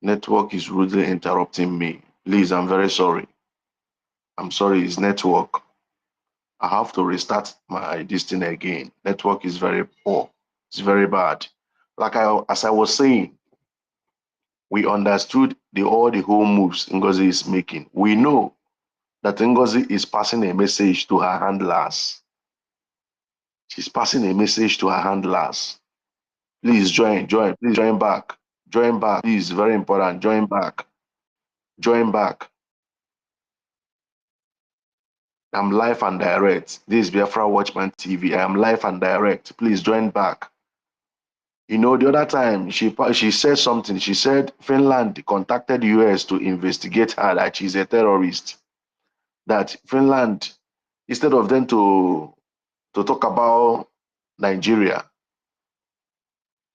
Network is rudely interrupting me. Please, I'm very sorry. I'm sorry, it's network. I have to restart my this thing again. Network is very poor. It's very bad. As I was saying, we understood all the whole moves Ngozi is making. We know that Ngozi is passing a message to her handlers. She's passing a message to her handlers. Please join, please join back. Join back, please, very important. Join back. Join back. I'm live and direct. This is Biafra Watchman TV. I am live and direct. Please join back. You know, the other time she said something. She said Finland contacted US to investigate her that she's a terrorist. That Finland, instead of them to talk about Nigeria,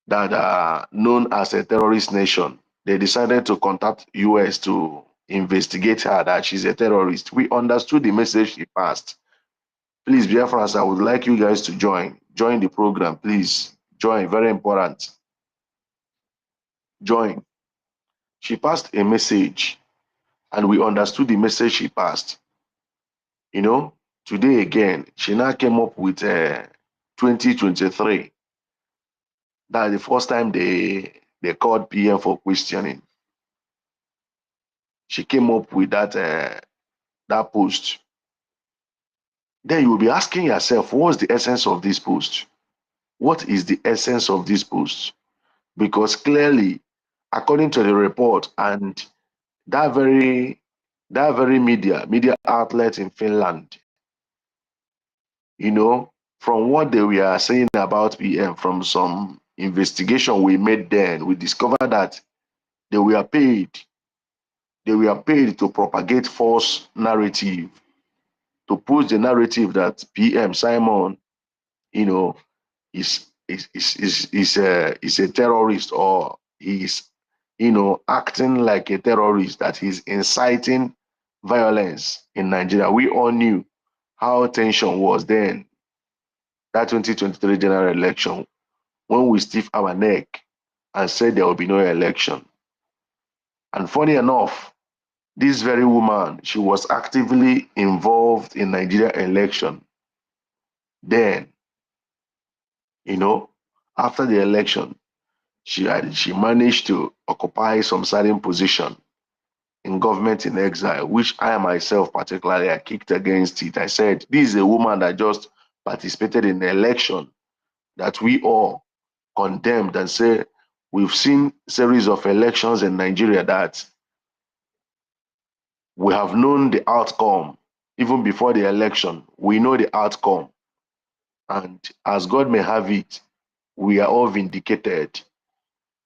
that are known as a terrorist nation, they decided to contact US to investigate her that she's a terrorist. We understood the message she passed. Please, biafrans, I would like you guys to join the program. Please join, very important. Join. She passed a message and we understood the message she passed. You know, today again, she now came up with 2023. That's the first time they called PM for questioning. She came up with that post. Then you will be asking yourself, what's the essence of this post? What is the essence of this post? Because clearly, according to the report and that very media outlet in Finland, you know, from what they were saying about PM, from some investigation we made then, we discovered that they were paid. They were paid to propagate false narrative, to push the narrative that PM Simon, you know, is a terrorist, or he's, you know, acting like a terrorist, that he's inciting violence in Nigeria. We all knew how tension was then, that 2023 general election, when we stiff our neck and said there will be no election. And funny enough, this very woman, she was actively involved in Nigeria election. Then, you know, after the election, she managed to occupy some certain position in government in exile, which I myself particularly, I kicked against it. I said, this is a woman that just participated in the election that we all condemned and say, we've seen series of elections in Nigeria that we have known the outcome. Even before the election, we know the outcome. And as God may have it, we are all vindicated.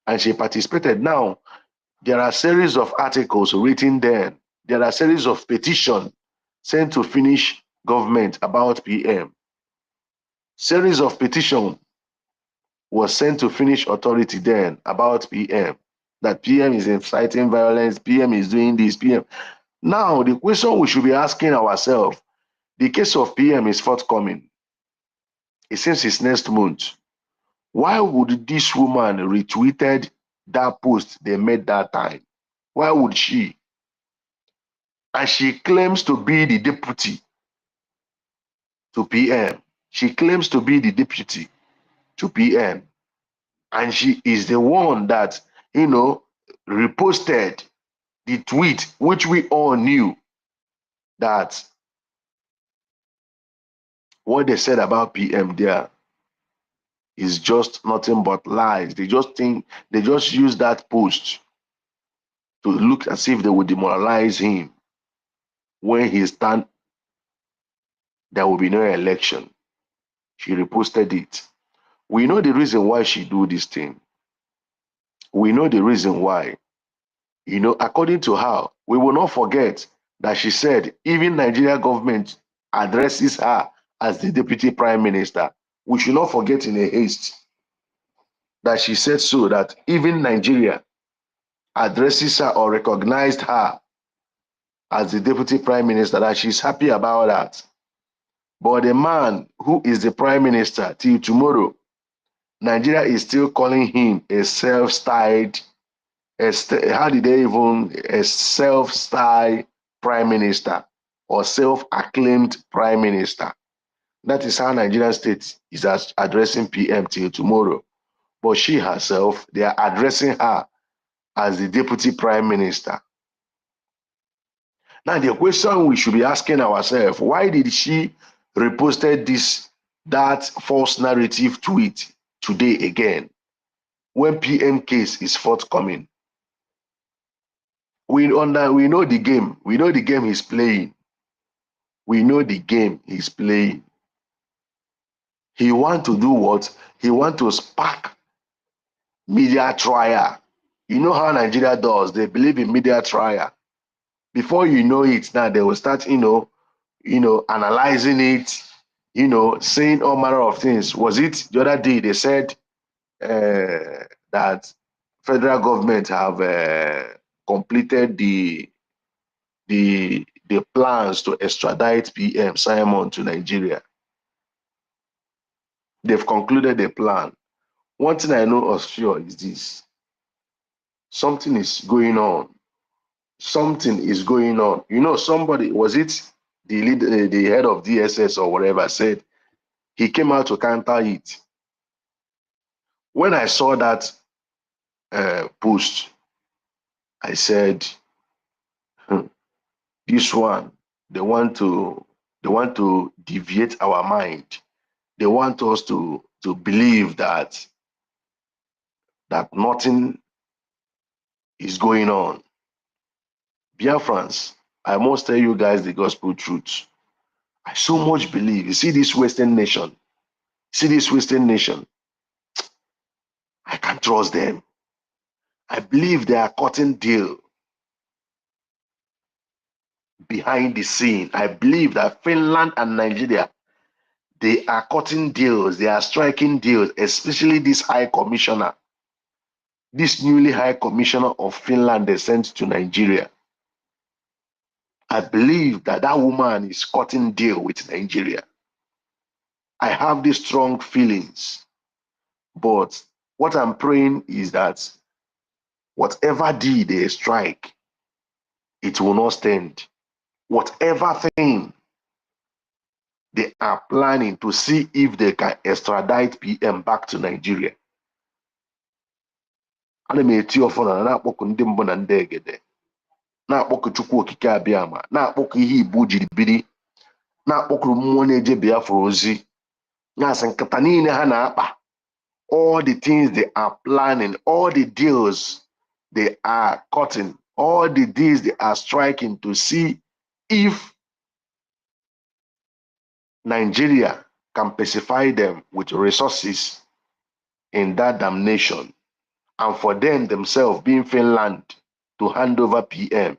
And she participated. Now, there are series of articles written then. There are series of petitions sent to Finnish government about PM. Series of petition was sent to Finnish authority then about PM, that PM is inciting violence, PM is doing this, PM. Now, the question we should be asking ourselves, the case of PM is forthcoming. It seems it's next month. Why would this woman retweeted that post they made that time? Why would she? And she claims to be the deputy to PM. She claims to be the deputy to PM. And she is the one that, you know, reposted the tweet, which we all knew that what they said about PM there is just nothing but lies. They just use that post to look as if they would demoralize him. When he stand, there will be no election. She reposted it. We know the reason why she do this thing. We know the reason why. You know, according to her, we will not forget that she said even Nigeria government addresses her as the deputy prime minister. We should not forget in a haste that she said so, that even Nigeria addresses her or recognized her as the deputy prime minister, that she's happy about that. But the man who is the prime minister till tomorrow, Nigeria is still calling him a self-styled how did they even a self-styled prime minister or self-acclaimed prime minister? That is how Nigerian state is addressing PM till tomorrow. But she herself, they are addressing her as the deputy prime minister. Now, the question we should be asking ourselves, why did she reposted that false narrative tweet today again when PM case is forthcoming? We know the game. We know the game he's playing. We know the game he's playing. He want to do what? He want to spark media trial. You know how Nigeria does. They believe in media trial. Before you know it, now they will start, analyzing it, saying all manner of things. Was it the other day they said that federal government have completed the plans to extradite PM Simon to Nigeria? They've concluded the plan. One thing I know of sure is this: something is going on. Something is going on. Somebody, was it the head of DSS or whatever, said he came out to counter it. When I saw that post, I said, this one, they want to deviate our mind. They want us to believe that nothing is going on. Biafrans, I must tell you guys the gospel truth. I so much believe. You see this Western nation. I can't trust them. I believe they are cutting deal behind the scene. I believe that Finland and Nigeria, they are cutting deals. They are striking deals, especially this high commissioner, this newly high commissioner of Finland they sent to Nigeria. I believe that woman is cutting deal with Nigeria. I have these strong feelings, but what I'm praying is that whatever deal they strike, it will not stand. Whatever thing they are planning to see if they can extradite PM back to Nigeria. Ana m eti ọfụna na-akpọku ndị mbụ na ndị egede, na-akpọku Chukwu okike abịama, na-akpọku ihe Igbo jiri biri, na-akpọkuru mmụọ na-eje Biafra ozi, na-asị nkata niile ha na-akpa, all the things they are planning, all the deals they are cutting, all the deals they are striking to see if Nigeria can pacify them with resources in that damnation, and for them themselves being Finland to hand over PM.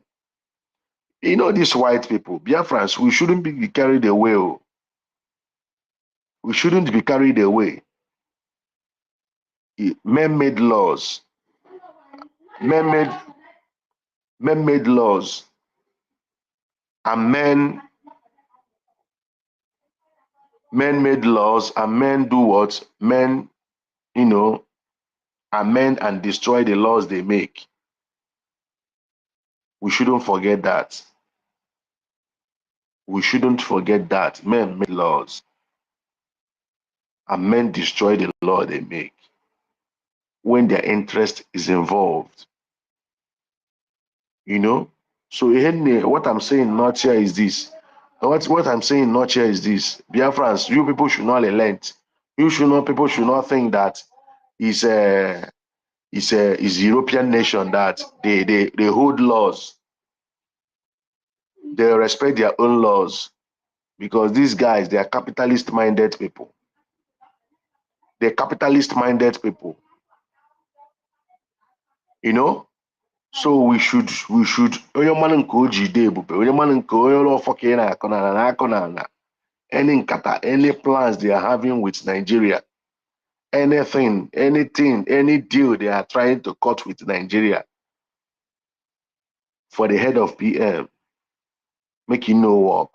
These white people, Biafrans, we shouldn't be carried away. We shouldn't be carried away. Men-made laws, men-made laws, and men-made laws, and men do what? Men, amend and destroy the laws they make. We shouldn't forget that. We shouldn't forget that. Men make laws, and men destroy the law they make when their interest is involved. So what I'm saying not here is this. What I'm saying not here is this. Biafrans, you people should not relent. People should not think that it's a European nation that they hold laws. They respect their own laws, because these guys, they are capitalist-minded people. They're capitalist-minded people. So we should onye mmanụ nke o ji ide ebube, onye mmanụ nke onye ọrụ ọfọ ka ị na-akọ na any nkata, any plans they are having with Nigeria, anything, any deal they are trying to cut with Nigeria for the head of PM, make it no work.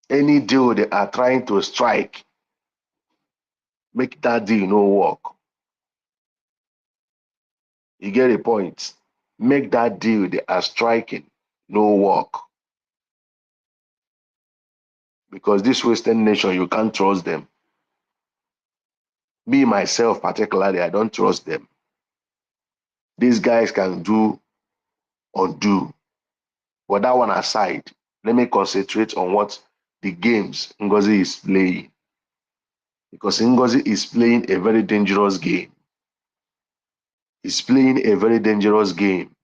Any deal they are trying to strike, make that deal no work. You get a point. Make that deal they are striking no work. Because this Western nation, you can't trust them. Me, myself, particularly, I don't trust them. These guys can do undo. But that one aside, let me concentrate on what the games Ngozi is playing. Because Ngozi is playing a very dangerous game. He's playing a very dangerous game.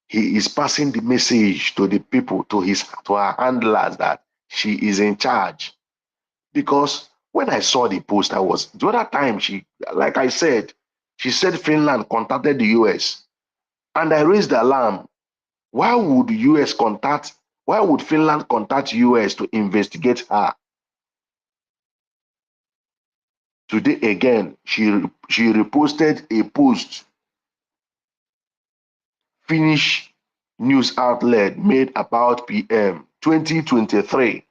He is passing the message to the people, to her handlers that she is in charge. Because when I saw the post, the other time like I said, she said Finland contacted the US. And I raised the alarm. Why would Finland contact US to investigate her? Today again, she reposted a post Finnish news outlet made about PM 2023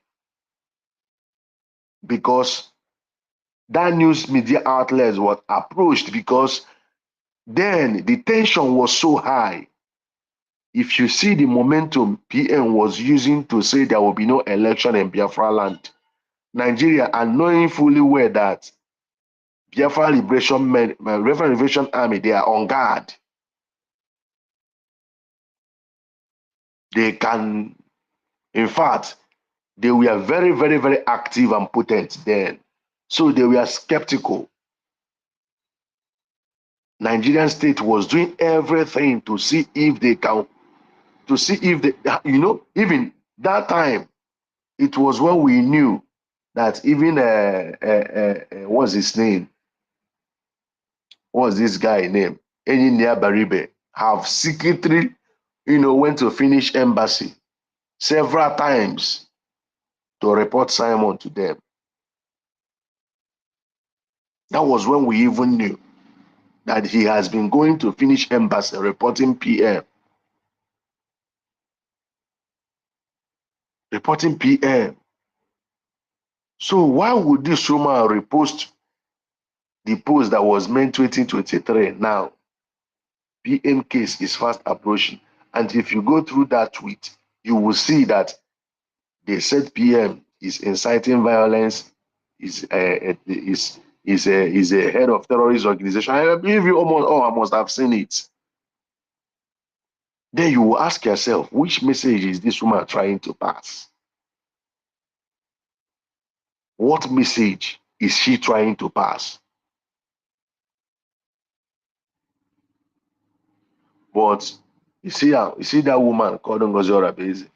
because that news media outlet was approached because then the tension was so high. If you see the momentum PM was using to say there will be no election in Biafra land, Nigeria are knowing fully well that Biafra Liberation Army, they are on guard. They can, in fact, they were very, very, very active and potent then. So they were skeptical. Nigerian state was doing everything to see if they can, even that time, it was when we knew that even, what's his name? What's this guy name? Engineer Baribe have secretly, went to Finnish embassy several times to report Simon to them. That was when we even knew that he has been going to Finnish embassy reporting PM. Reporting PM. So why would this woman repost the post that was made 2023 now? PM case is fast approaching. And if you go through that tweet, you will see that they said PM is inciting violence, is a head of terrorist organization. I believe you I must have seen it. Then you will ask yourself, which message is this woman trying to pass? What message is she trying to pass? But you see that woman called Ngozi Orabeze.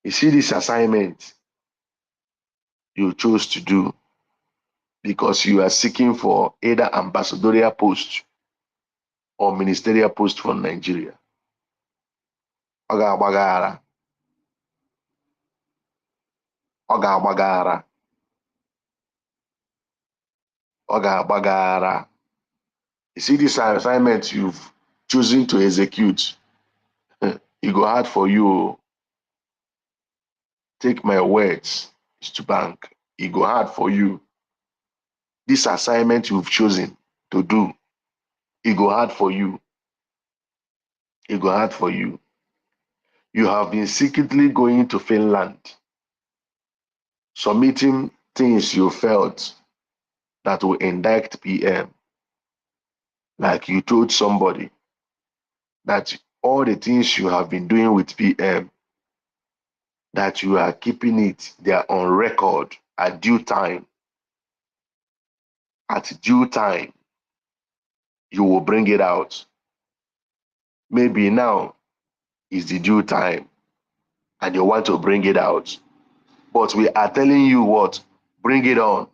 You see this assignment you chose to do because you are seeking for either ambassadorial post or ministerial post for Nigeria. Ọ ga-agbaghara. Ọ ga-agbaghara. Ọ ga-agbaghara. You see this assignment you've chosen to execute. It go hard for you. Take my words to bank. It go hard for you. This assignment you've chosen to do, it go hard for you. It go hard for you. You have been secretly going to Finland, submitting things you felt that will indict PM. Like you told somebody that all the things you have been doing with PM, that you are keeping it, they are on record at due time. At due time, you will bring it out. Maybe now is the due time and you want to bring it out. But we are telling you what? Bring it on.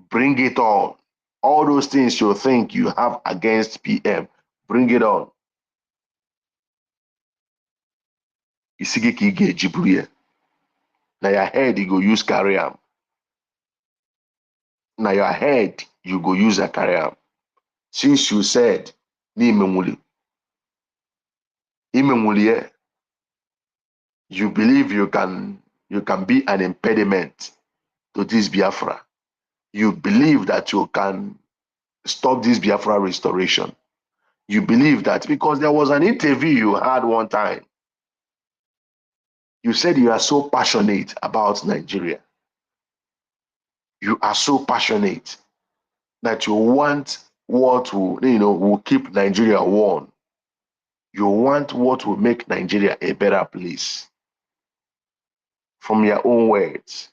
Bring it on. All those things you think you have against PM, bring it on. Isigi ka ị ga-eji buru ya. Na your head you go use carry am. Na your head you go use a carry am. Since you said n'imenwuli, you believe you can be an impediment to this Biafra. You believe that you can stop this Biafra restoration. You believe that because there was an interview you had one time. You said you are so passionate about Nigeria. You are so passionate that you want what will keep Nigeria warm. You want what will make Nigeria a better place. From your own words.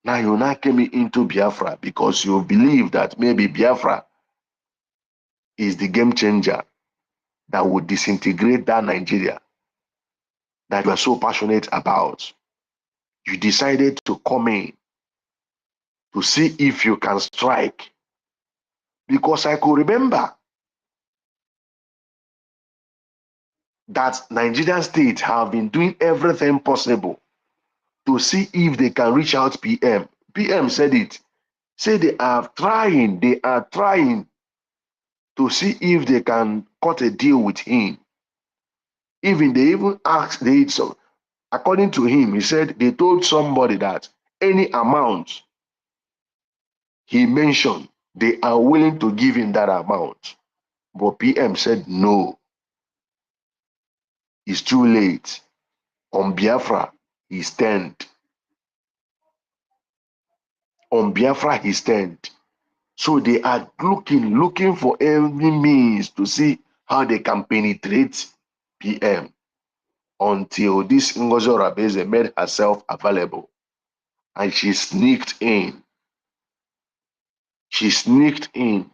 Now you now came into Biafra because you believe that maybe Biafra is the game changer that would disintegrate that Nigeria that you are so passionate about. You decided to come in to see if you can strike. Because I could remember that Nigerian state have been doing everything possible to see if they can reach out PM. PM said it. Say they are trying to see if they can cut a deal with him. They even asked, so according to him, he said they told somebody that any amount he mentioned, they are willing to give him that amount. But PM said no, it's too late. On Biafra, he stand. On Biafra, he stand. So they are looking for every means to see how they can penetrate PM until this Ngozi Orabeze made herself available. And she sneaked in. She sneaked in.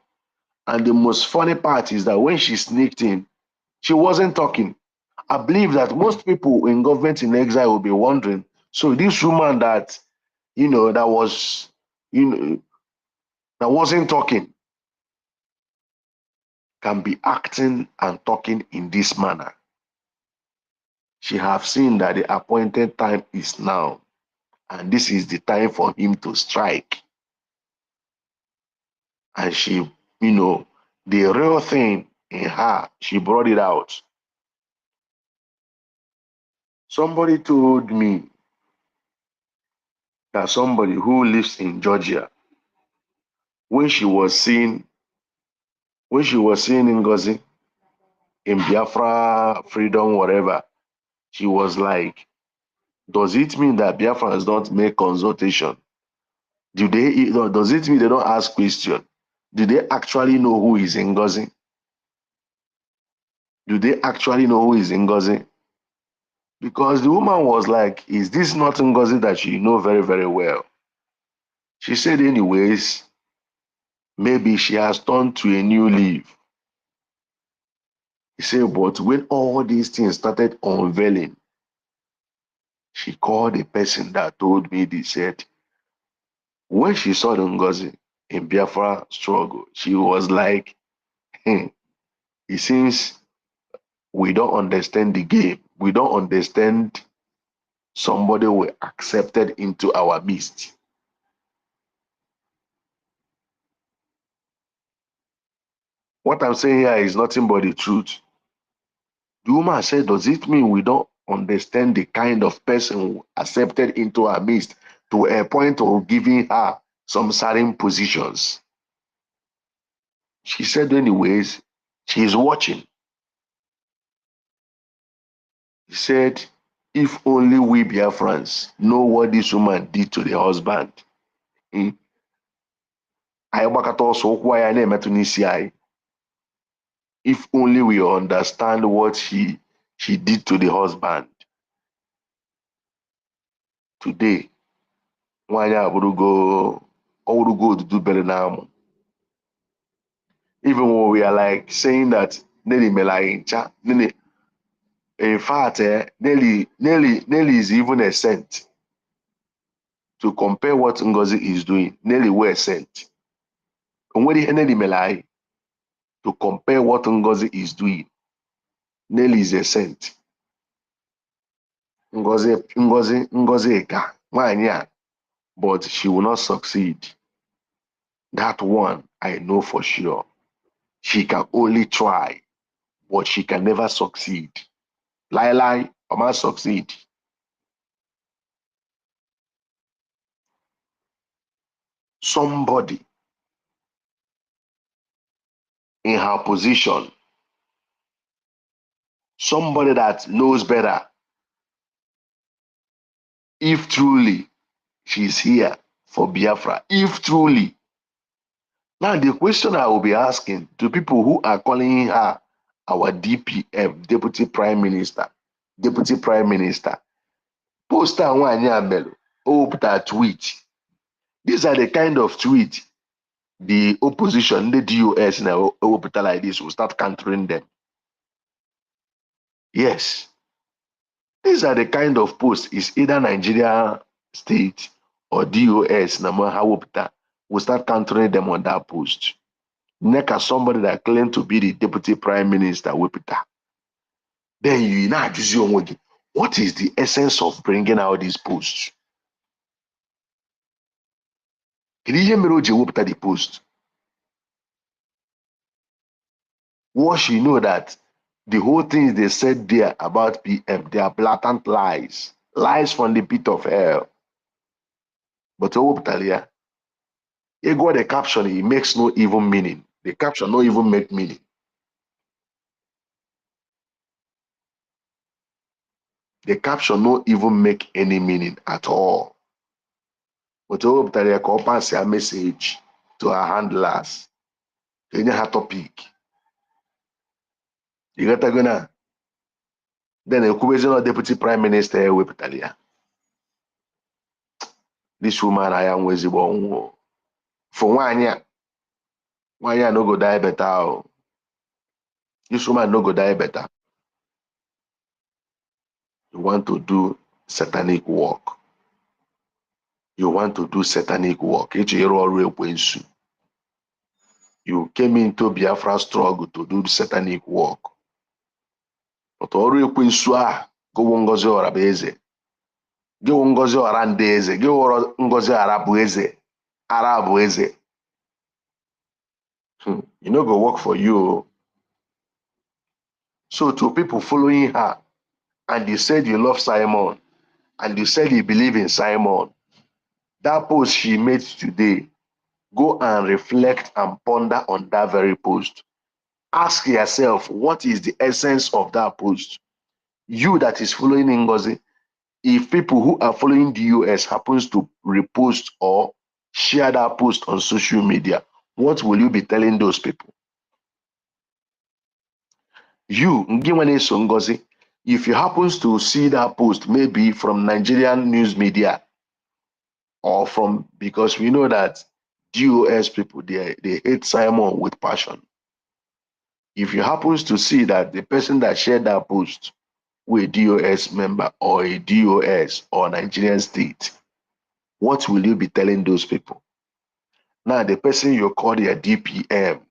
And the most funny part is that when she sneaked in, she wasn't talking. I believe that most people in government in exile will be wondering, so this woman that, that was, that wasn't talking, can be acting and talking in this manner. She have seen that the appointed time is now, and this is the time for him to strike. And she, the real thing in her, she brought it out. Somebody told me that somebody who lives in Georgia, when she was seeing Ngozi in Biafra, freedom, whatever, she was like, does it mean that Biafrans don't make consultation? Does it mean they don't ask questions? Do they actually know who is Ngozi? Do they actually know who is Ngozi? Because the woman was like, is this not Ngozi that she know very, very well? She said, anyways, maybe she has turned to a new leaf. He said, but when all these things started unveiling, she called the person that told me this, said, when she saw the Ngozi in Biafra struggle, she was like, it seems we don't understand the game. We don't understand somebody we accepted into our midst. What I'm saying here is nothing but the truth. The woman said, does it mean we don't understand the kind of person we accepted into our midst to a point of giving her some certain positions? She said, anyways, she's watching. He said, if only we Biafrans know what this woman did to the husband. Anyị gbakọta ọsọ ụkwụ anyị na-emetụ n'isi anyị. If only we understand what she did to the husband. Today, nwaanyị ọwụrụgo odudu bere n'amụ. Even when we are like saying that Nelly Melaincha, in fact, Nelly is even a saint. To compare what Ngozi is doing, Nelly were sent. And when Nelly Melai, to compare what Ngozi is doing, Nelly is a saint. Ngozi ka, but she will not succeed. That one, I know for sure. She can only try, but she can never succeed. Lie, or must succeed. somebody in her position, somebody that knows better, if truly she's here for Biafra, if truly. Now, the question I will be asking to people who are calling her our DPM, Deputy Prime Minister, poster nwaanyị a mere, that tweet. These are the kind of tweet the opposition, the DOS, now like this will start countering them. Yes, these are the kind of posts is either Nigeria state or DOS, will start countering them on that post. Neka somebody that claimed to be the Deputy Prime Minister, Wipita. Then you know, what is the essence of bringing out these posts? Can you hear me? The post. Once you know that the whole things they said there about PM, they are blatant lies, lies from the pit of hell. But Owoptalia, you got the caption, it makes no even meaning. The caption no even make meaning. The caption no even make any meaning at all. But Owoptalia can pass a message to her handlers. Any her topic. You got to go now. Then the Kubezino Deputy Prime Minister Owoptalia. This woman I am Ngozi born for 1 year. 1 year no go die better. This woman no go die better. You want to do satanic work. You want to do satanic work. You came into Biafra struggle to do satanic work. But ọrụ ekwensu a gowo Ngozi ọra bụ eze. Gowo Ngozi ọra ndị eze. Gowo Ngozi ara bụ eze. Ara bụ eze. You know go work for you. So to people following her, and you said you love Simon, and you said you believe in Simon, that post she made today, go and reflect and ponder on that very post. Ask yourself, what is the essence of that post? You that is following Ngozi, if people who are following the US happens to repost or share that post on social media, what will you be telling those people? You, Ngozi, if you happens to see that post, maybe from Nigerian news media, or from, because we know that DOS people, they hate Simon with passion. If you happens to see that the person that shared that post with a DOS member or a DOS or Nigerian state, what will you be telling those people? Now, the person you call their DPM,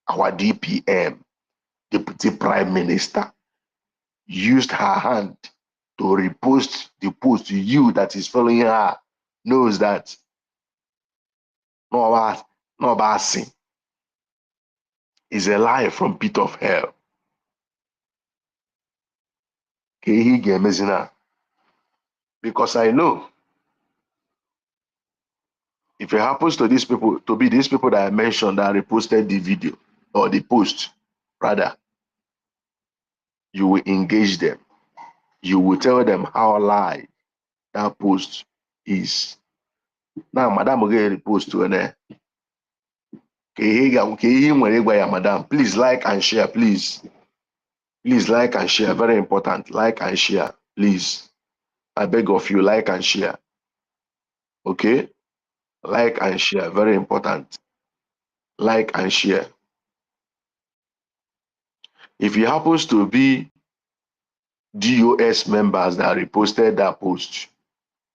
our DPM, Deputy Prime Minister, used her hand to repost the post. You that is following her knows that no basi is a lie from pit of hell. Because I know if it happens to these people, to be these people that I mentioned that reposted the video or the post, rather, you will engage them. You will tell them how lie that post is. Now, Madam will get a post to an Madam, please like and share, please. Please like and share, very important. Like and share, please. I beg of you, like and share. Okay? Like and share, very important. Like and share. If it happens to be DOS members that reposted that post,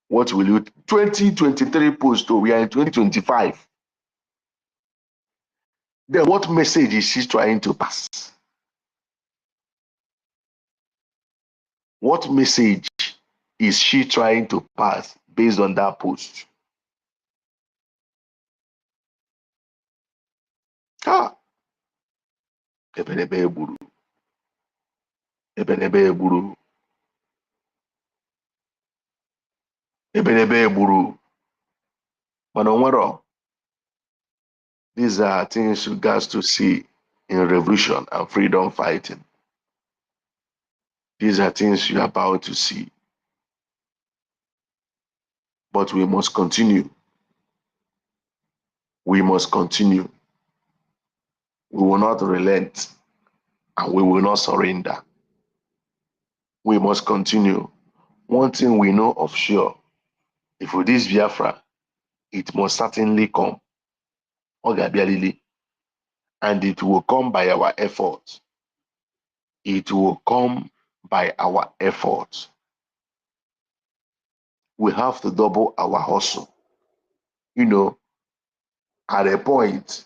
what will you? 2023 post, we are in 2025. Then what message is she trying to pass? What message is she trying to pass based on that post? Ah, ebenebe egburu. Ebenebe egburu. Ebenebe egburu. Mana onwero. These are things you guys to see in revolution and freedom fighting. These are things you're about to see. But we must continue. We must continue. We will not relent and we will not surrender. We must continue. One thing we know of sure, if we this Biafra, it must certainly come. Ogabialili. And it will come by our efforts. It will come by our efforts. We have to double our hustle. You know, at a point,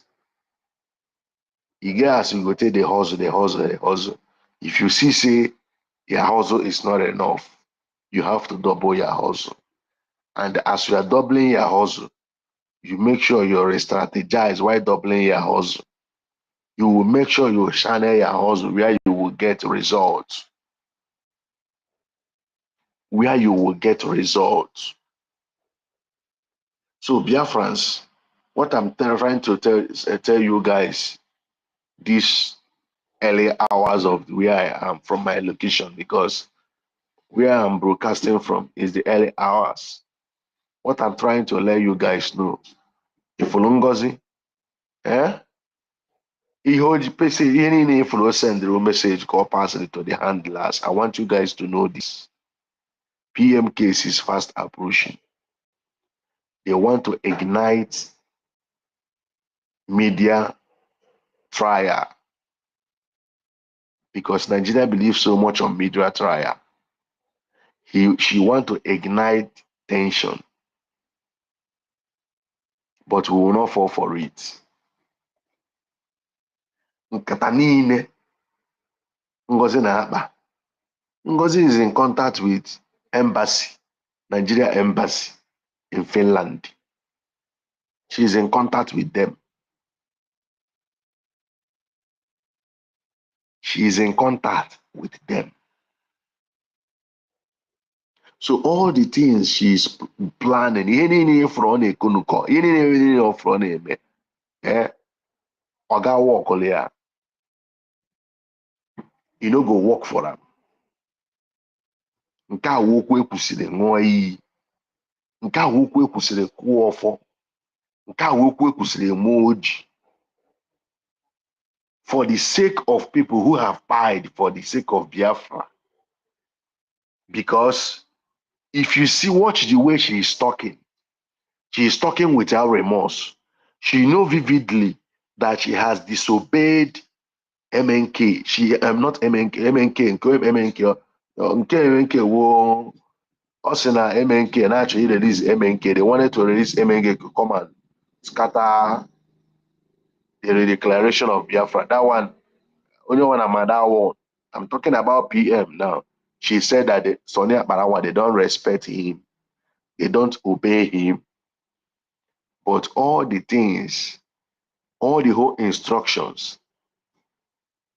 you guys will go take the hustle, the hustle, the hustle. If you see, say, your hustle is not enough, you have to double your hustle. And as you are doubling your hustle, you make sure you re-strategize while doubling your hustle. You will make sure you channel your hustle where you will get results. Where you will get results. So Biafrans, what I'm trying to tell you guys these early hours of where I am from my location, because where I'm broadcasting from is the early hours. What I'm trying to let you guys know, if Ngozi, eh? Ihe niile ifuru send the message call pass it to the handlers. I want you guys to know this. PM case is fast approaching. They want to ignite media trial because Nigeria believes so much on media trial. She want to ignite tension, but we will not fall for it. Nkata niile Ngozi na-akpa. Ngozi is in contact with embassy, Nigeria embassy in Finland. She is in contact with them. She is in contact with them. So all the things she's planning, ihe niile from Ekunuko, ihe niile from eme, oga work ya. You no go work for am. Nke a wụ okwu ekwusịrị ṅụọ iyi. Nke a wụ okwu ekwusịrị kwụọ ọfọ. Nke a wụ okwu ekwusịrị eme oji. For the sake of people who have died for the sake of Biafra. Because if you see, watch the way she is talking without remorse. She knows vividly that she has disobeyed MNK. She not MNK, MNK wo Osina MNK and actually release MNK. They wanted to release MNK to come and scatter the declaration of Biafra. That one, only one I'm that one. I'm talking about PM now. She said that the Sonia Barawa, they don't respect him, they don't obey him. But all the things, all the whole instructions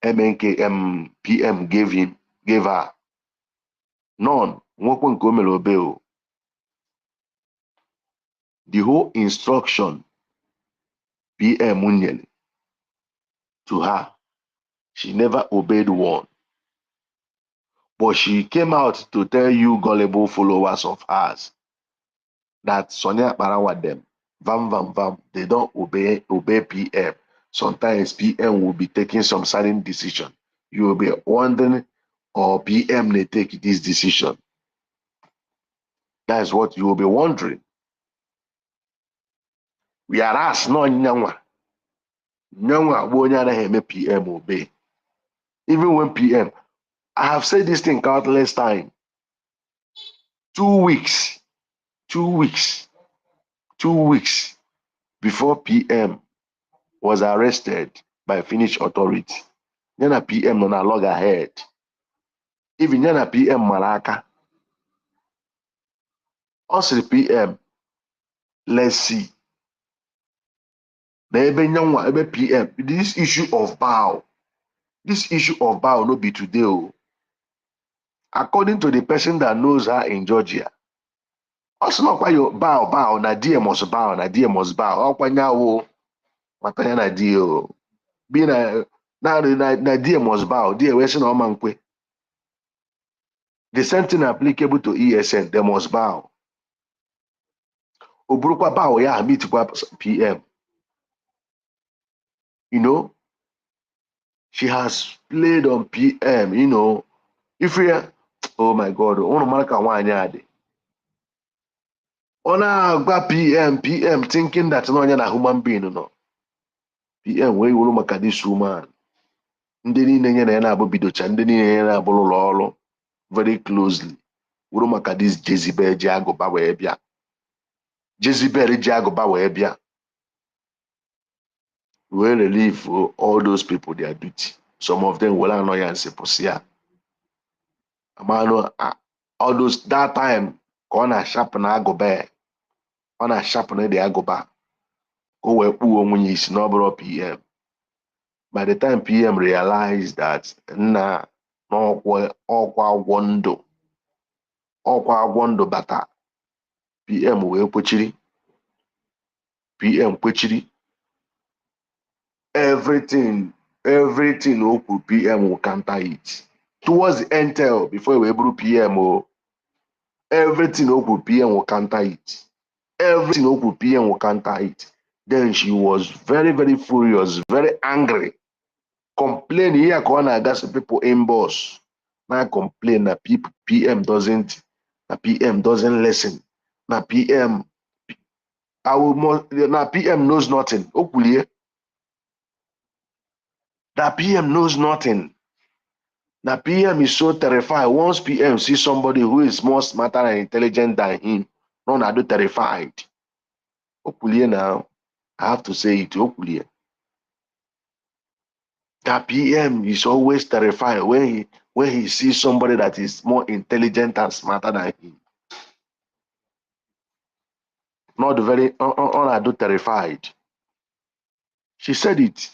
MNK PM gave her. None. The whole instruction PM to her, she never obeyed one. But she came out to tell you gullible followers of hers that Sonia Barawa them, vam, they don't obey PM. Sometimes PM will be taking some certain decision. You will be wondering, or PM they take this decision. That is what you will be wondering. Whereas no nyanwa PM obey. Even when PM, I have said this thing countless times. 2 weeks before PM was arrested by Finnish authority. Yana PM on a log ahead. Even Yana PM Malaka. Also PM, let's see. The PM, this issue of bow no be today. According to the person that knows her in Georgia, also not why you bow, na DM must bow, na DM must bow. Matanya deal. Being a na dear must bow, dear Western or Mankwe. The same thing applicable to ESN, they must bow. Obrukwa bow, yeah, meet PM. You know, she has played on PM, you know. If we are, oh my God, ono maraka wanyade. Ona gba PM thinking that no a human being, no. PM where you look at this woman. Ndị niile nye na ya na-abụ bidocha ndị niile ya na-abụ ụlọ ọrụ very closely. Wuru maka this Jezebel ji agụba wee bịa. Jezebel ji agụba wee bịa. We relieve all those people their duty. Some of them will annoy and say, "Posia." Amano, all those that time, gonna sharpen agoba, gonna sharpen the agoba. Go where when you snobber PM. By the time PM realized that, nah, no, all wando bata. PM will pochiri. PM pochiri. Everything oku PM will counter it. Towards the intel, before we able PM, everything oku PM will counter it. Everything oku PM will counter it. Then she was very, very furious, very angry, complaining. Here, corner, that's people in boss. Now complain that PM doesn't listen. Now PM, now PM knows nothing. Okulie. That PM knows nothing. Now PM is so terrified. Once PM sees somebody who is more smarter and intelligent than him, no, I do terrified. Okulie now, I have to say it, Okulie. That PM is always terrified when he sees somebody that is more intelligent and smarter than him. Not very, I do terrified. She said it.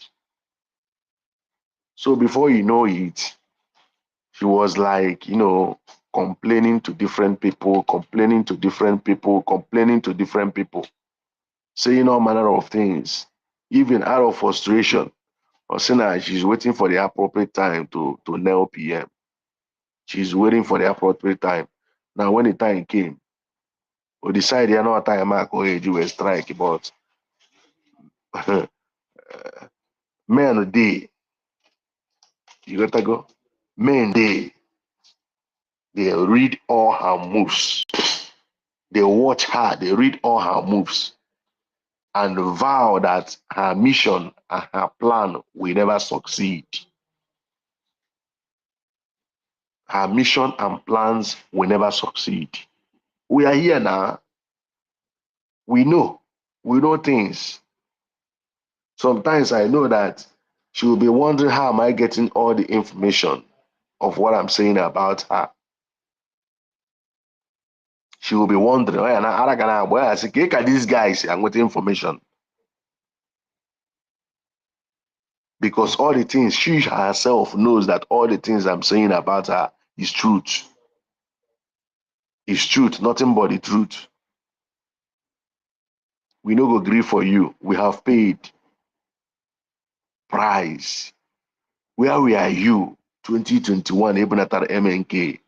So before you know it, she was like, you know, complaining to different people, saying all manner of things, even out of frustration, or saying that she's waiting for the appropriate time to nail PM. She's waiting for the appropriate time. Now, when the time came, we decided, you know, time go do a strike, but men day, you gotta go. Men day, they read all her moves. They watch her, they read all her moves, and vow that her mission and her plan will never succeed. Her mission and plans will never succeed. We are here now. We know things. Sometimes I know that she will be wondering, how am I getting all the information of what I'm saying about her? She will be wondering, where these guys are with information. Because all the things, she herself knows that all the things I'm saying about her is truth. It's truth, nothing but the truth. We no go agree for you. We have paid price. Where were you 2021, even at our MNK?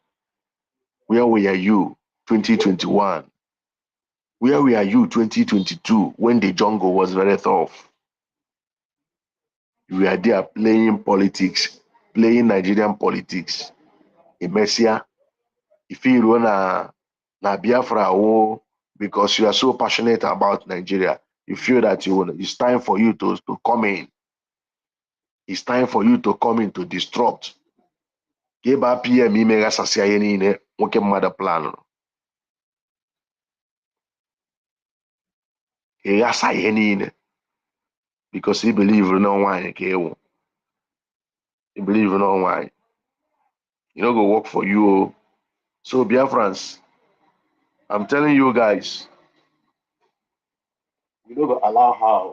Where were you 2021? Where were you 2022 when the jungle was very tough? We are there playing politics, playing Nigerian politics. In Messia, if you run na Biafra, because you are so passionate about Nigeria, you feel that it's time for you to come in. It's time for you to come in to disrupt. Geba PM imega sasia yenine nwoke mmadụ plan. Ịghasa ihe niile because he believe no one ka ewu. He believe no one. You know go work for you. So Biafrans, I'm telling you guys, we don't go allow her.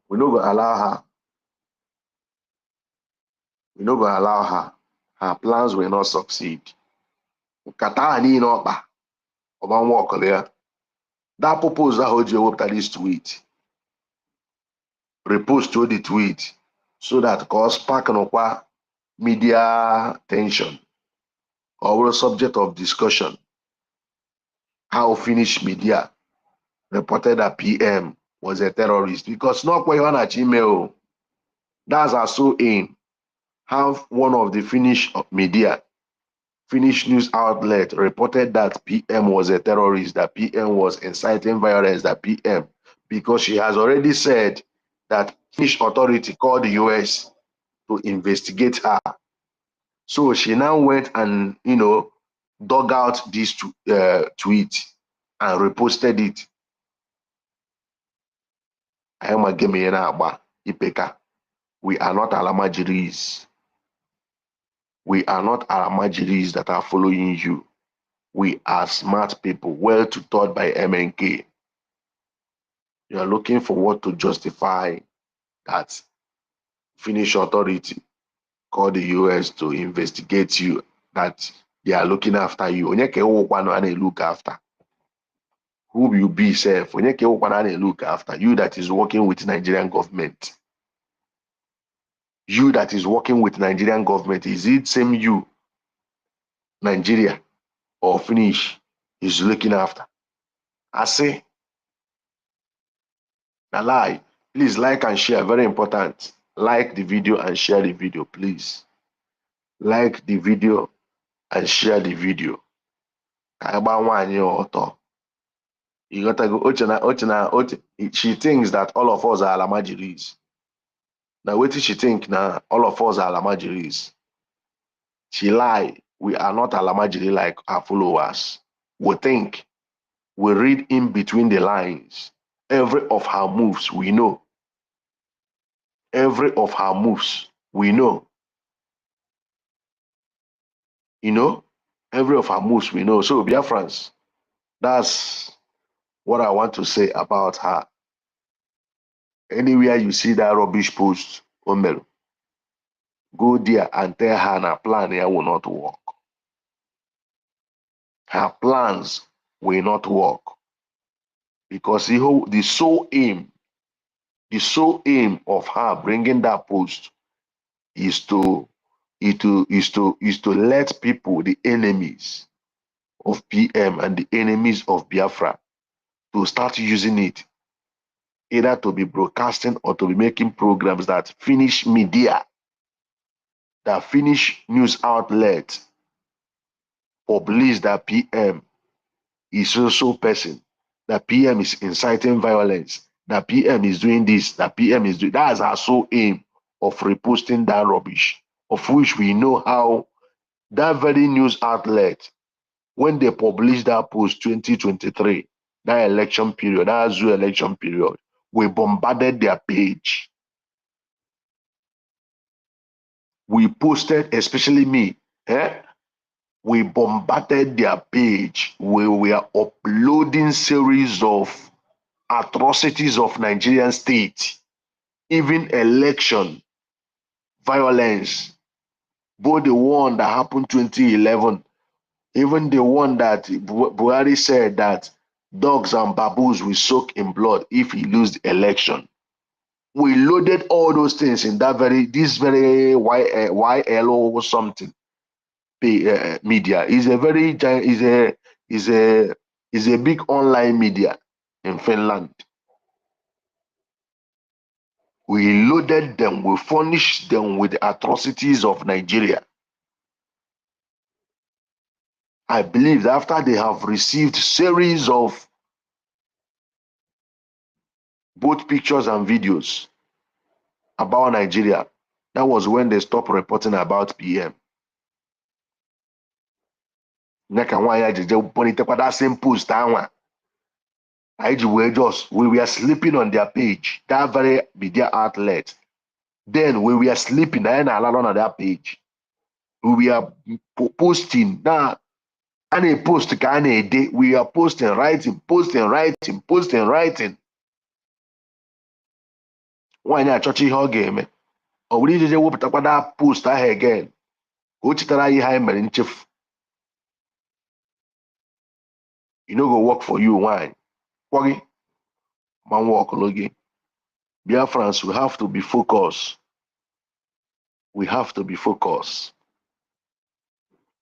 We don't go allow her. We don't go allow her. Her plans will not succeed. Kata ni no ba. Oban work there. That purpose that hold you up to this tweet. repost to the tweet so that cause spark nokwa media tension or subject of discussion. How Finnish media reported that PM was a terrorist because not quite on a email. That's our sole aim. Have one of the Finnish media, Finnish news outlet reported that PM was a terrorist, that PM was inciting violence, that PM, because she has already said that Finnish authority called the US to investigate her. So she now went and, dug out this tweet and reposted it. We are not Alamajiris. We are not Alamajiris that are following you. We are smart people, well taught by MNK. You are looking for what to justify that Finnish authority called the US to investigate you, that they are looking after you. Look after. Who will you be, self? Look after you that is working with Nigerian government. You that is working with Nigerian government, is it same you, Nigeria or Finnish, is looking after? I say, a lie. Please like and share, very important. Like the video and share the video, please. Like the video and share the video. You gotta go. She thinks that all of us are Alamajiris. Now, what did she think now? All of us are Alamajiris. She lie. We are not Alamajiri like our followers. We think. We read in between the lines. Every of her moves, we know. Every of her moves, we know. Every of her moves, we know. So, biafrans, that's what I want to say about her. Anywhere you see that rubbish post, Omelu, go there and tell her her plan here will not work. Her plans will not work. Because the sole aim of her bringing that post is to let people, the enemies of PM and the enemies of Biafra, to start using it either to be broadcasting or to be making programs that Finnish media, that Finnish news outlet publish that PM is so person, that PM is inciting violence, that PM is doing this, that PM is doing that. Is our sole aim of reposting that rubbish, of which we know how that very news outlet, when they published that post 2023, that election period, that zoo election period, we bombarded their page. We posted, especially me, we bombarded their page. We were uploading series of atrocities of Nigerian state, even election violence, both the one that happened 2011, even the one that Buhari said that dogs and baboons will soak in blood if he loses the election. We loaded all those things in this very YLO something media. Is a very giant, is a big online media in Finland. We loaded them, we furnished them with the atrocities of Nigeria. I believe that after they have received series of both pictures and videos about Nigeria, that was when they stopped reporting about PM. That same post, we were sleeping on their page, that very media outlet. Then we were sleeping and allowed on that page. We were posting. Now, any post any day, we are posting, writing. Why not church ihe ọ ga-eme? Ọ bụrụ ije wepụtakwa that post ahụ again. Ka o chetara ihe anyị mere nchefu. You no go work for you, why? Kwagi, man work logi. Biafrans, we have to be focused. We have to be focused.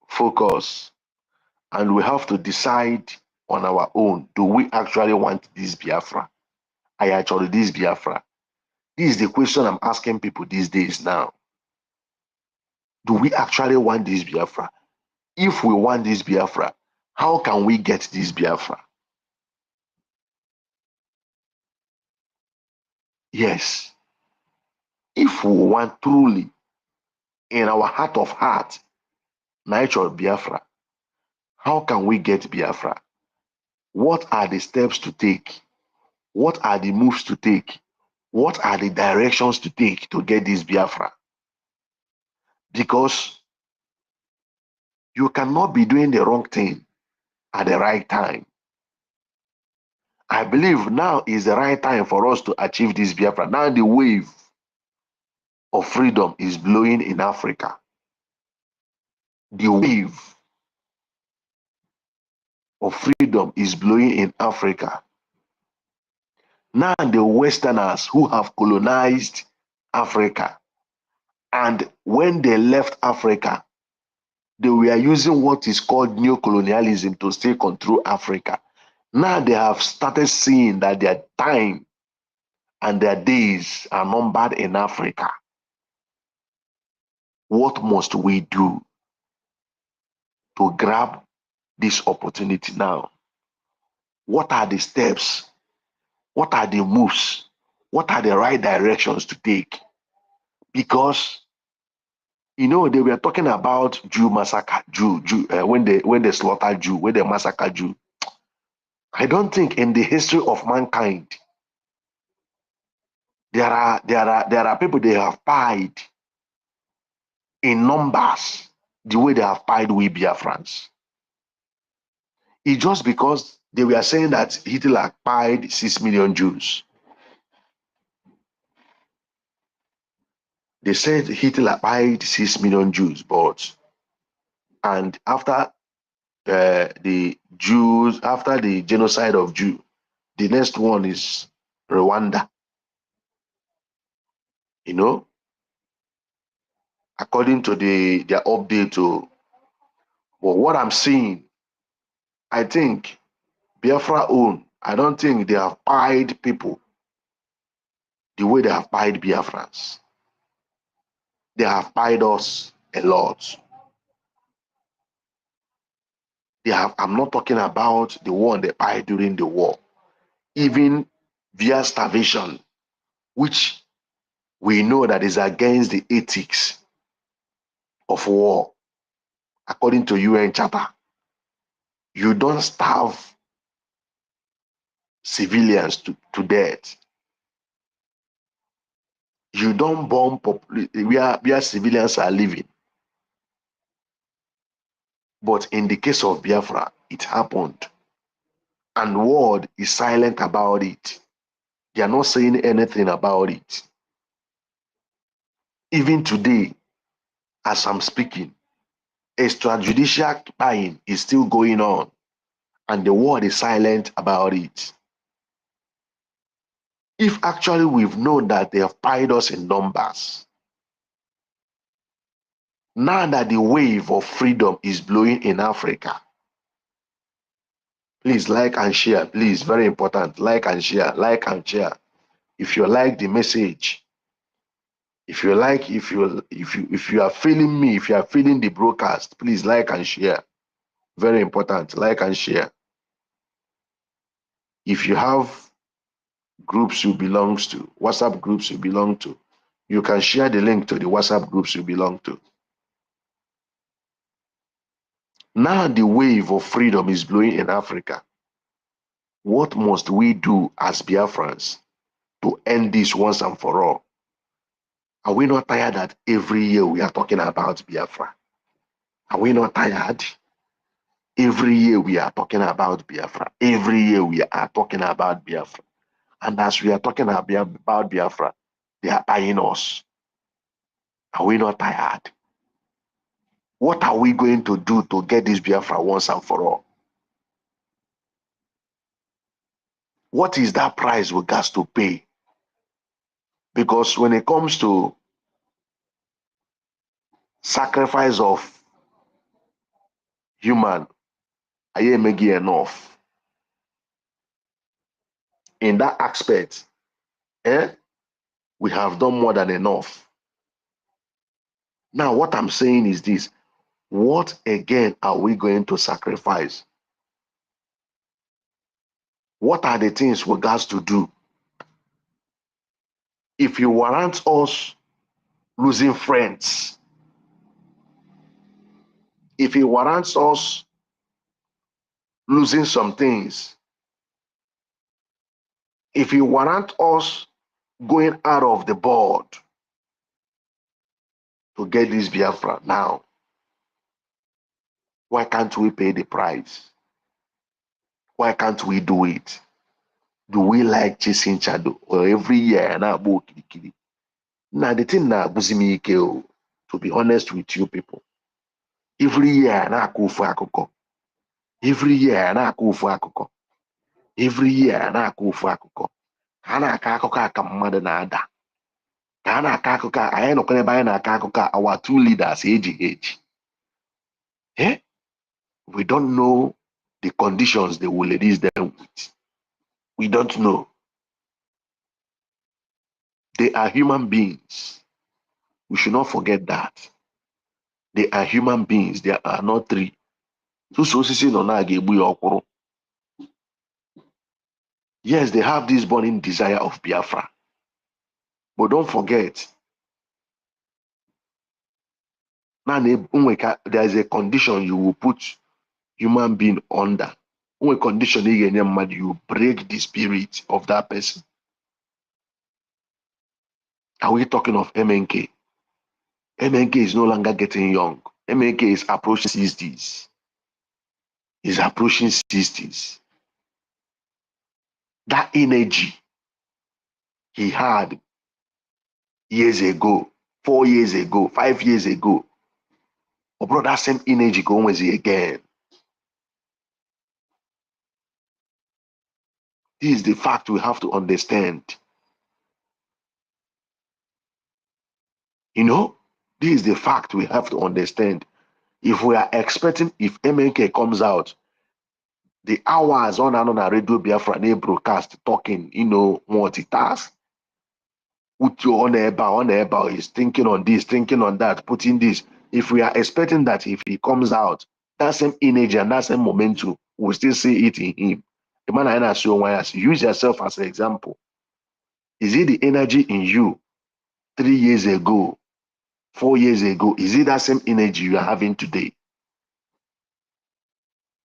Focus. And we have to decide on our own. Do we actually want this Biafra? I actually this Biafra. This is the question I'm asking people these days now. Do we actually want this Biafra? If we want this Biafra, how can we get this Biafra? Yes. If we want truly in our heart of heart, natural Biafra, how can we get Biafra? What are the steps to take? What are the moves to take? What are the directions to take to get this Biafra? Because you cannot be doing the wrong thing at the right time. I believe now is the right time for us to achieve this Biafra. Now the wave of freedom is blowing in Africa. The wave of freedom is blowing in Africa. Now the Westerners who have colonized Africa, and when they left Africa, they were using what is called neo-colonialism to still control Africa. Now they have started seeing that their time and their days are numbered in Africa. What must we do to grab this opportunity now? What are the steps? What are the moves? What are the right directions to take? Because they were talking about Jew massacre, when they slaughter Jew, when they massacre Jew. I don't think in the history of mankind there are people they have pied in numbers the way they have pied we Biafrans. It's just because they were saying that Hitler pied 6 million Jews. They said Hitler pied 6 million Jews, and after after the genocide of Jew, the next one is Rwanda. According to their update. But what I'm seeing, I think Biafra own, I don't think they have pied people the way they have pied Biafrans. They have pied us a lot. I'm not talking about the one they pied during the war. Even via starvation, which we know that is against the ethics of war. According to UN Charter, you don't starve civilians to death. You don't bomb where civilians are living. But in the case of Biafra, it happened. And the world is silent about it. They are not saying anything about it. Even today, as I'm speaking, extrajudicial buying is still going on, and the world is silent about it. If actually we've known that they have pied us in numbers, now that the wave of freedom is blowing in Africa, please like and share. Please, very important. Like and share. Like and share. If you like the message, if you are feeling me, if you are feeling the broadcast, please like and share. Very important. Like and share. If you have groups you belongs to, WhatsApp groups you belong to, you can share the link to the WhatsApp groups you belong to. Now the wave of freedom is blowing in Africa. What must we do as Biafrans to end this once and for all? Are we not tired that every year we are talking about Biafra? Are we not tired? Every year we are talking about Biafra. Every year we are talking about Biafra. And as we are talking about Biafra, they are buying us. Are we not tired? What are we going to do to get this Biafra once and for all? What is that price we got to pay? Because when it comes to sacrifice of human, I am making enough. In that aspect, we have done more than enough. Now, what I'm saying is this: what again are we going to sacrifice? What are the things we got to do? If you warrant us losing friends, if it warrants us losing some things, if it warrants us going out of the board to get this Biafra now, why can't we pay the price? Why can't we do it? Do we like chasing shadow or every year na agba okirikiri? Now the thing na agbuzi ike o, to be honest with you people. Every year na akụ ofu akụkọ. Every year na akụ ofu akụkọ. Every year na akụ ofu akụkọ. Ha na-akọ akụkọ a ka mmadụ na-ada. Ka ha na-akọ akụkọ a, anyị nọkwa ebe anyị na-akọ akụkọ a, our two leaders ejighị eji. We don't know the conditions they will release them with. We don't know. They are human beings. We should not forget that. They are human beings. They are not three. Yes, they have this burning desire of Biafra. But don't forget, there is a condition you will put human being under. One condition you break the spirit of that person. Are we talking of MNK? MNK is no longer getting young. MNK is approaching 60s. He's approaching 60s. That energy he had years ago, 4 years ago, 5 years ago, oh bro, that same energy going again. This is the fact we have to understand. You know, this is the fact we have to understand. If we are expecting, if MNK comes out, the hours on and on a radio Biafra, they broadcast talking, multitask. Put your on eba is thinking on this, thinking on that, putting this. If we are expecting that if he comes out, that same energy and that same momentum, we still see it in him. The man I know, use yourself as an example. Is it the energy in you 3 years ago, 4 years ago? Is it that same energy you are having today?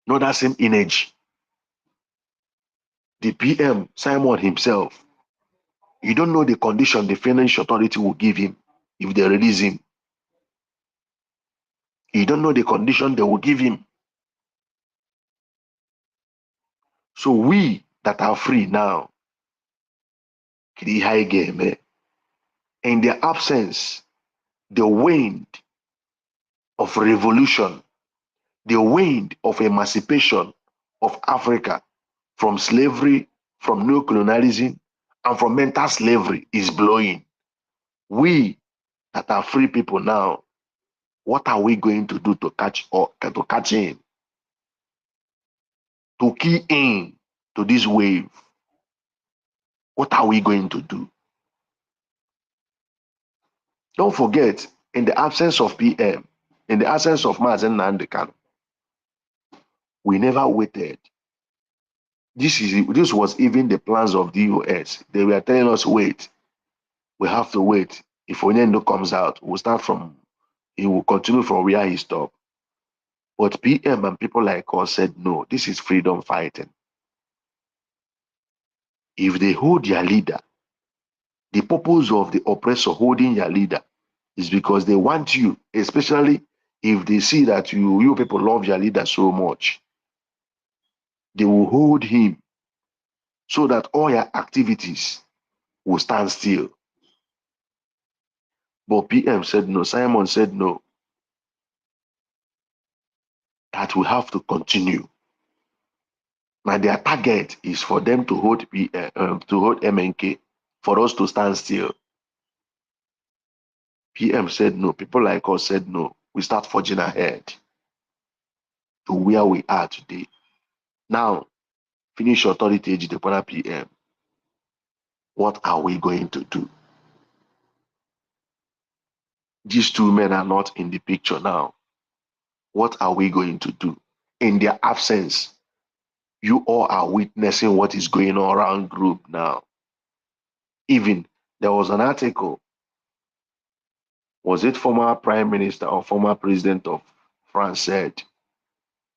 Not that same energy. The PM, Simon himself, you don't know the condition the financial authority will give him if they release him. You don't know the condition they will give him. So we that are free now, in their absence, the wind of revolution, the wind of emancipation of Africa from slavery, from neo-colonialism, and from mental slavery is blowing. We that are free people now, what are we going to do to catch in, to key in to this wave? What are we going to do? Don't forget, in the absence of PM, in the absence of Mazen Nandekan, we never waited. This was even the plans of the US. They were telling us, wait, we have to wait. If Onyendo comes out, we'll start from, he will continue from where he stopped. But PM and people like us said, no, this is freedom fighting. If they hold their leader, the purpose of the oppressor holding your leader is because they want you, especially if they see that you people love your leader so much. They will hold him so that all your activities will stand still. But PM said no, Simon said no, that we have to continue. Now their target is for them to hold MNK, for us to stand still. PM said no. People like us said no. We start forging ahead to where we are today. Now, finish authority age the PM. What are we going to do? These two men are not in the picture now. What are we going to do? In their absence, you all are witnessing what is going on around group now. Even there was an article, was it former prime minister or former president of France said,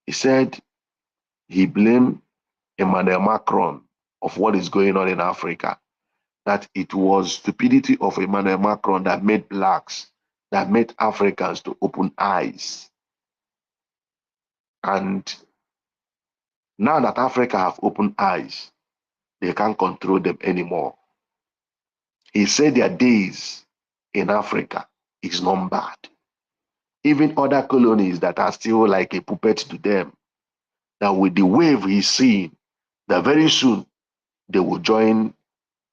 he said he blamed Emmanuel Macron of what is going on in Africa, that it was stupidity of Emmanuel Macron that made blacks, that made Africans to open eyes. And now that Africa have opened eyes, they can't control them anymore. He said their days in Africa is numbered. Even other colonies that are still like a puppet to them, that with the wave he's seeing, that very soon they will join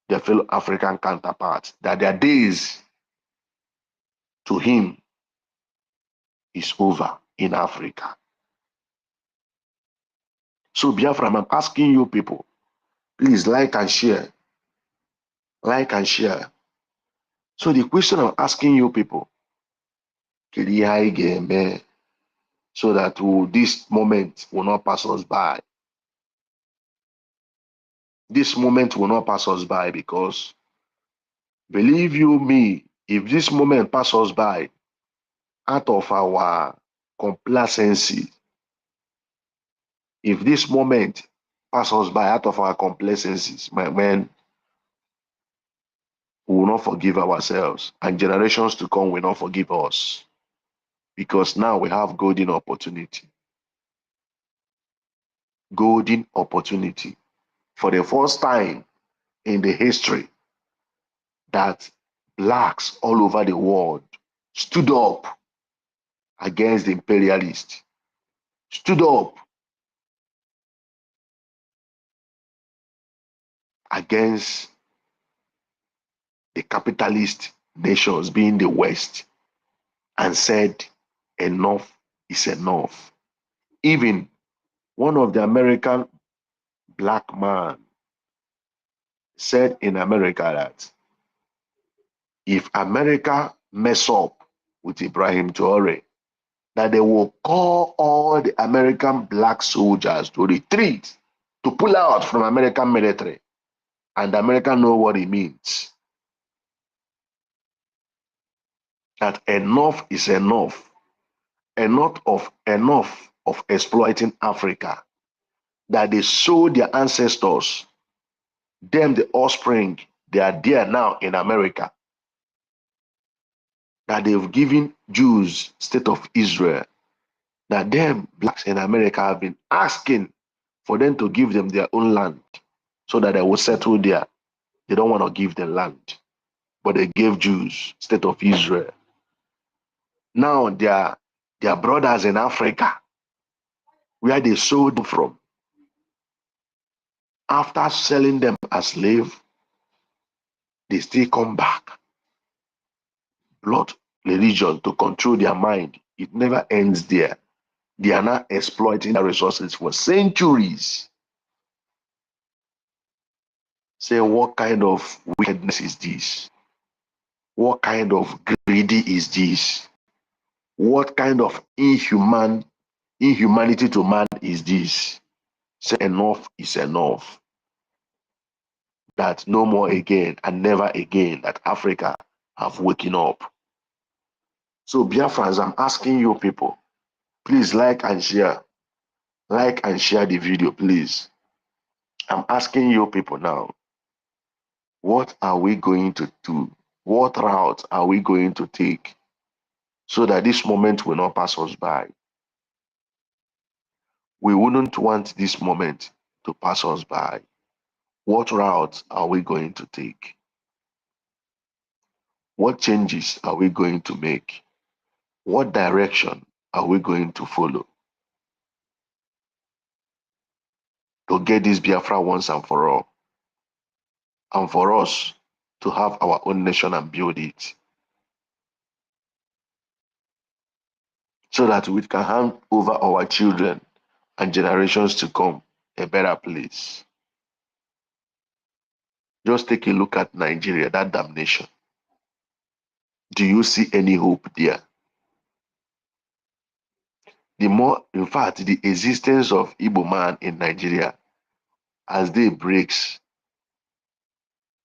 their fellow African counterparts, that their days to him is over in Africa. So Biafra, I'm asking you people, please like and share. Like and share. So the question I'm asking you people, so that this moment will not pass us by. This moment will not pass us by, because believe you me, if this moment passes us by out of our complacency, if this moment passes us by out of our complacencies, my man, we will not forgive ourselves, and generations to come will not forgive us, because now we have golden opportunity. Golden opportunity. For the first time in the history that blacks all over the world stood up against the imperialists, stood up against the capitalist nations, being the West, and said, enough is enough. Even one of the American black man said in America that if America mess up with Ibrahim Traore, that they will call all the American black soldiers to retreat, to pull out from American military. And America know what it means. That enough is enough. Enough of exploiting Africa. That they sold their ancestors, them the offspring, they are there now in America. That they've given Jews state of Israel. That them blacks in America have been asking for them to give them their own land so that they will settle there. They don't want to give the land, but they gave Jews state of Israel. Now their brothers in Africa, where they sold them from, after selling them as slave, they still come back. Blood religion to control their mind. It never ends there. They are now exploiting the resources for centuries. Say, what kind of wickedness is this? What kind of greedy is this? What kind of inhumanity to man is this? Say, enough is enough. That no more again and never again that Africa have waken up. So Biafrans, I'm asking you people, please like and share. Like and share the video, please. I'm asking you people now, what are we going to do? What route are we going to take so that this moment will not pass us by? We wouldn't want this moment to pass us by. What route are we going to take? What changes are we going to make? What direction are we going to follow to get this Biafra once and for all? And for us to have our own nation and build it. so that we can hand over our children and generations to come a better place. Just take a look at Nigeria, that damnation. Do you see any hope there? The more, in fact, the existence of Igbo man in Nigeria, as day breaks,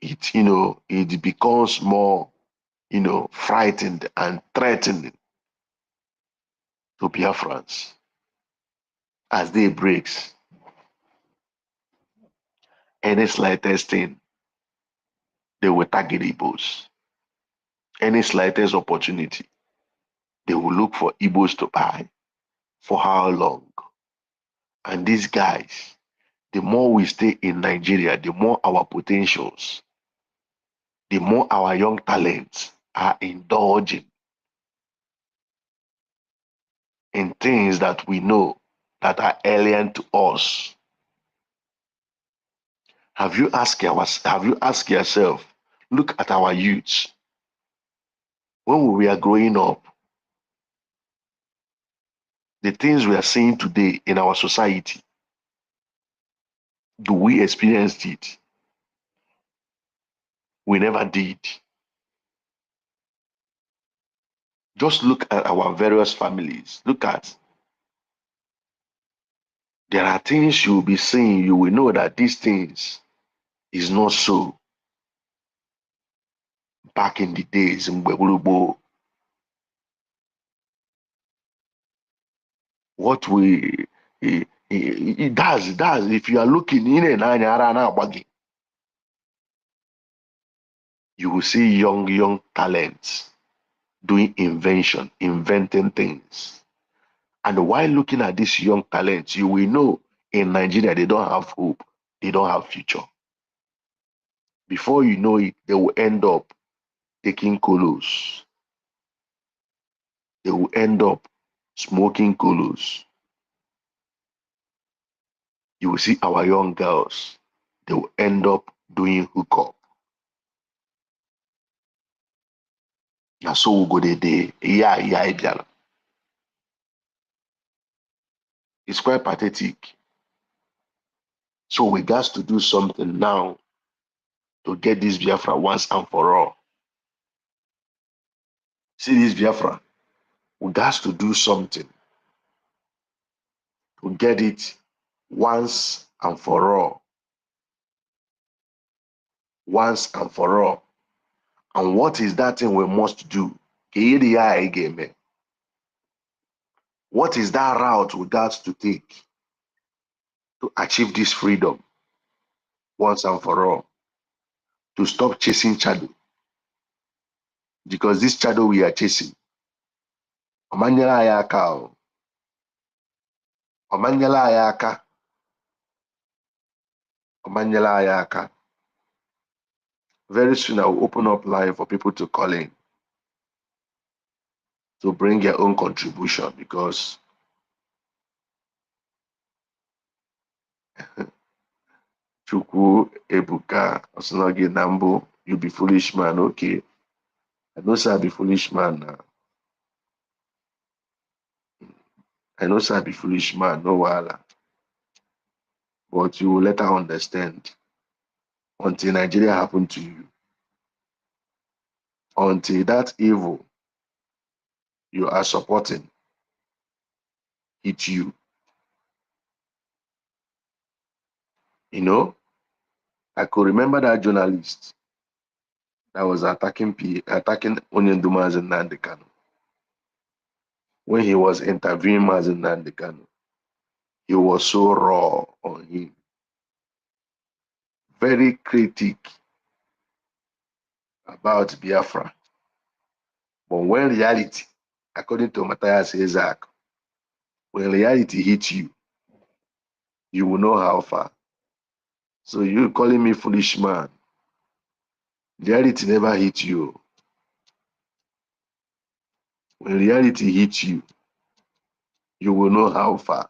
it becomes more, frightened and threatening to Biafrans. As day breaks, any slightest thing, they will target Igbos. Any slightest opportunity, they will look for Igbos to buy. For how long? And these guys, the more we stay in Nigeria, the more our potentials, the more our young talents are indulging in things that we know that are alien to us. Have you asked yourself, look at our youths. When we were growing up, the things we are seeing today in our society, do we experience it? We never did. Just look at our various families. Look at, there are things you will be seeing, you will know that these things is not so. Back in the days, what we it does if you are looking in and out, you will see young talents doing inventing things. And while looking at these young talents, you will know in Nigeria they don't have hope, they don't have future. Before you know it, they will end up taking colos. They will end up smoking colos. You will see our young girls, they will end up doing hookup. Na so we go dey. Yeah. It's quite pathetic. So we got to do something now to get this Biafra once and for all. See this Biafra, we got to do something to get it once and for all. Once and for all. And what is that thing we must do? What is that route we got to take to achieve this freedom once and for all? To stop chasing shadow. Because this shadow we are chasing, Omanyala Ayaka, Omanyala Ayaka, Omanyala Ayaka. Very soon I will open up line for people to call in to bring your own contribution, because Chukwu Ebuka Osinogi Nambo, you be foolish man, okay. I know sir I be foolish man now. I know sir I be foolish man, no wahala. But you will later understand until Nigeria happen to you. Until that evil you are supporting hit you. You know, I could remember that journalist that was attacking Onyenduma Nnamdi Kanu. When he was interviewing Mazen Nnamdi Kanu, he was so raw on him. Very critic about Biafra. But when reality, according to Matthias Isaac, when reality hits you, you will know how far. So you calling me foolish man. Reality never hits you. When reality hits you, you will know how far.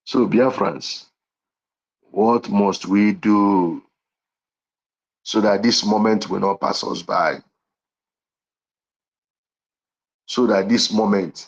So Biafrans, what must we do so that this moment will not pass us by? So that this moment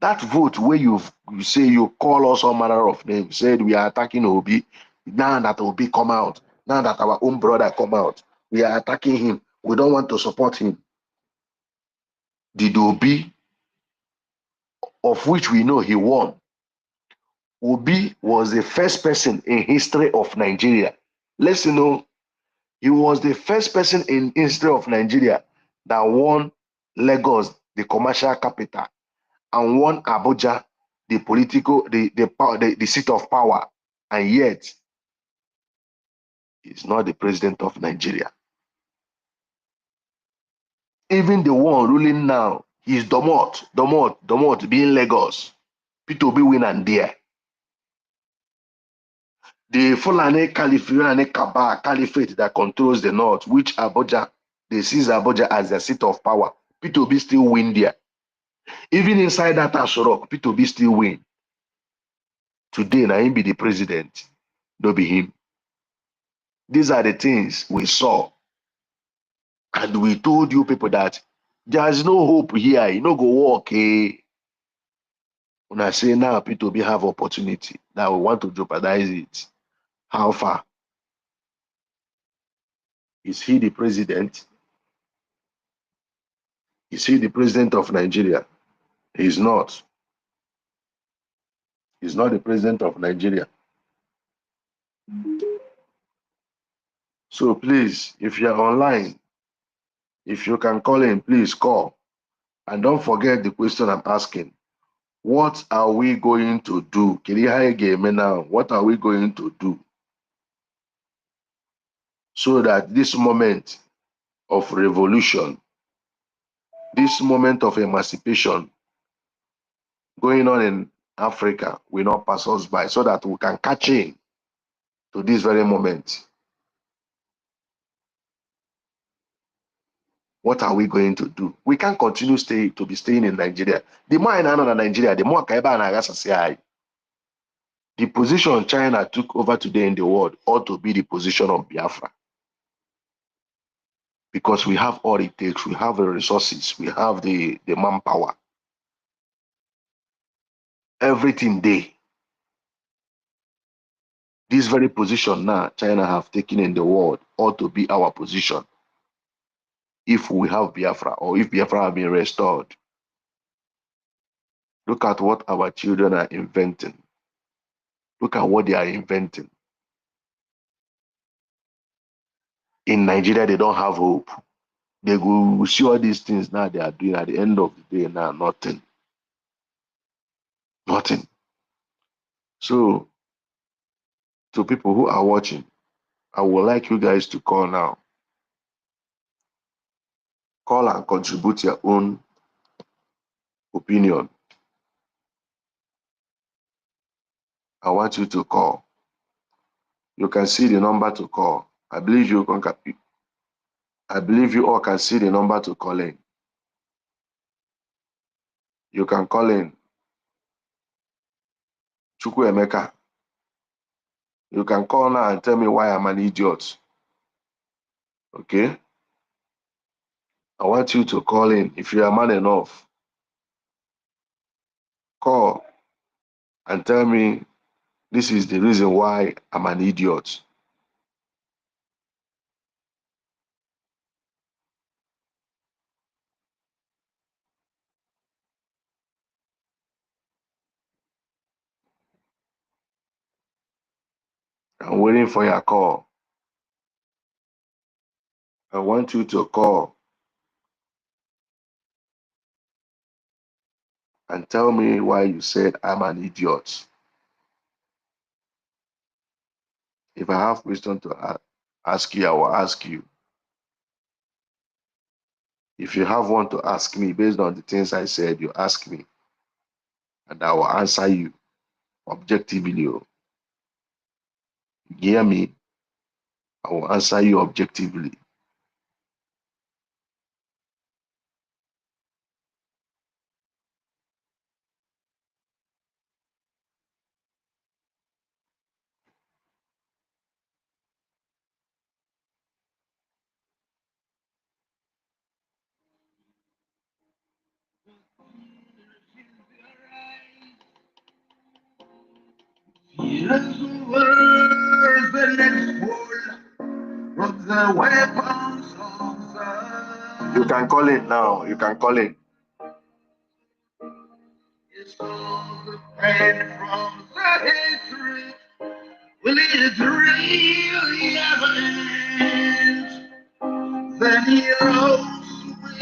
That vote where you say you call us all manner of names, said we are attacking Obi. Now that Obi come out, now that our own brother come out, we are attacking him. We don't want to support him. Did Obi, of which we know he won, Obi was the first person in history of Nigeria. Let's know he was the first person in history of Nigeria that won Lagos, the commercial capital, and won Abuja, the political, the seat of power, and yet he's not the president of Nigeria. Even the one ruling now, he's Domot being Lagos. Peter Obi win and there. The Fulani Caliphate that controls the north, which Abuja, they seize Abuja as their seat of power. Peter Obi still win there. Even inside that Asorok, Peter Obi still win. Today, now him be the president, no be him. These are the things we saw. And we told you people that there's no hope here. You know, go walk. Eh? When I say now, Peter Obi have opportunity that we want to jeopardize it. How far? Is he the president? Is he the president of Nigeria? He's not. He's not the president of Nigeria. So please, if you're online, if you can call in, please call. And don't forget the question I'm asking. What are we going to do? Now, what are we going to do so that this moment of revolution, this moment of emancipation going on in Africa will not pass us by, so that we can catch in to this very moment? What are we going to do? We can't continue to be staying in Nigeria. The more I know in Nigeria, the more I. The position China took over today in the world ought to be the position of Biafra. Because we have all it takes, we have the resources, we have the manpower. Everything there. This very position now China have taken in the world ought to be our position. If we have Biafra, or if Biafra have been restored. Look at what our children are inventing. Look at what they are inventing. In Nigeria, they don't have hope. They go see all these things now they are doing. At the end of the day, now nothing. Nothing. So, to people who are watching, I would like you guys to call now. Call and contribute your own opinion. I want you to call. You can see the number to call. I believe you all can see the number to call in. You can call in. Chukwuemeka. You can call now and tell me why I'm an idiot. Okay? I want you to call in. If you are man enough, call and tell me this is the reason why I'm an idiot. I'm waiting for your call. I want you to call and tell me why you said I'm an idiot. If I have question to ask you, I will ask you. If you have one to ask me based on the things I said, you ask me, and I will answer you objectively. You hear me? I will answer you objectively. the weapons of the... You can call it now. You can call it. It's all the pain from the hatred. Will it really ever end? Then he rose with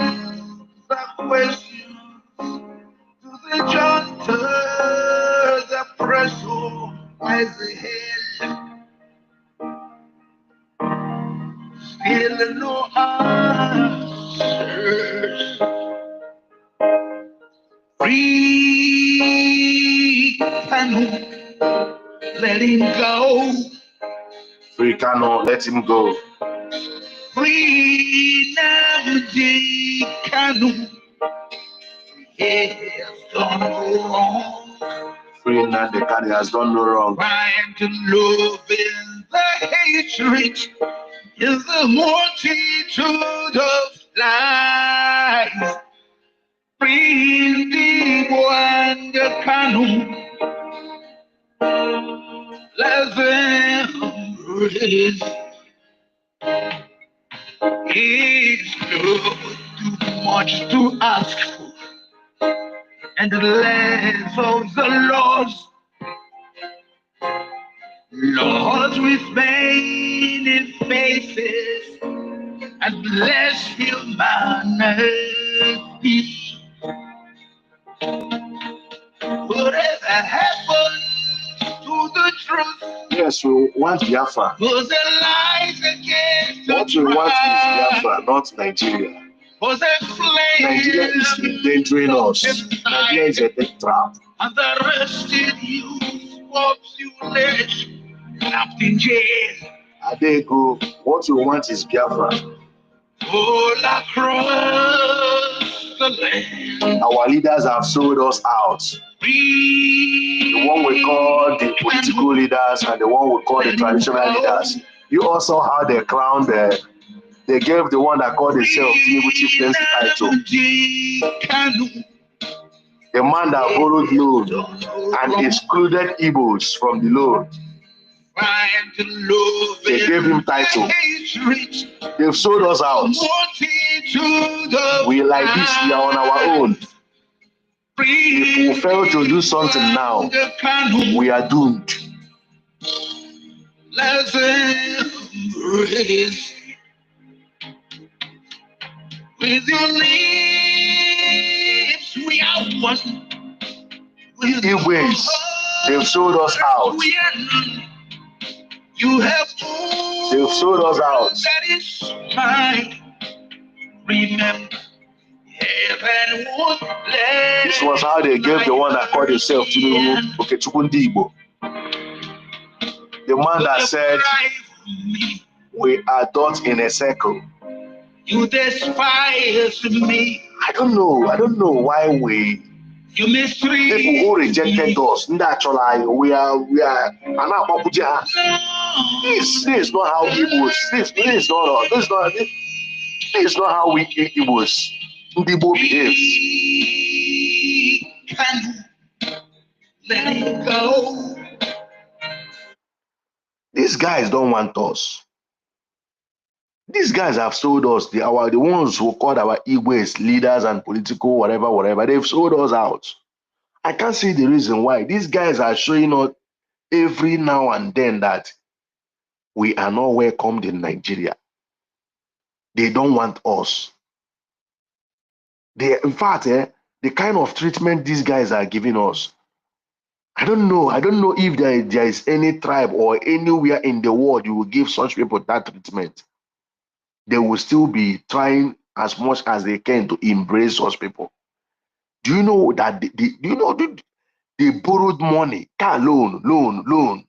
the question to the junta, the press as the head. Still no answers. Free Kanu, let him go. Free Kanu, let him go. Free Namdi Kanu, he has done no wrong. Free Namdi Kanu has done no wrong. Trying to love in the hatred is the multitude of lies. Free the one Kanu, let them breathe. It's not too much to ask for, and the less of the laws, Lord, with many faces and bless humanity. Whatever happened to the truth? Yes, we want Biafra. Was the lies against what we want is Biafra, not Nigeria. Was Nigeria is endangering us. Nigeria is a death trap. And the arrested you, population, trapped in jail. Adego, what we want is Biafra. All across the land. Our leaders have sold us out. The one we call the political leaders and the one we call the traditional leaders. You also how they crowned they gave the one that called himself Tinubu chieftaincy title. The man that borrowed loan and excluded Igbos from the loan. They gave him title. They've sold us out. We like this, we are on our own. If we fail to do something now, we are doomed. With your lips, we are one. Igwes, they've sold us out. You have they've sold us out. That is mine. Remember, heaven won't let. This was how they gave the one that called himself Okechukwu Igbo. The man that said, we are dots in a circle. You despise me. I don't know why we people who rejected us. Naturally, we are this is not how Igbos. This is not how we Igbos Igbo behaves. Let it go. These guys don't want us. These guys have sold us. The ones who called our Igbo's leaders and political whatever. They've sold us out. I can't see the reason why. These guys are showing us every now and then that we are not welcomed in Nigeria. They don't want us. In fact, the kind of treatment these guys are giving us, I don't know if there is any tribe or anywhere in the world you will give such people that treatment. They will still be trying as much as they can to embrace such people. Do you know that they borrowed money, car loan,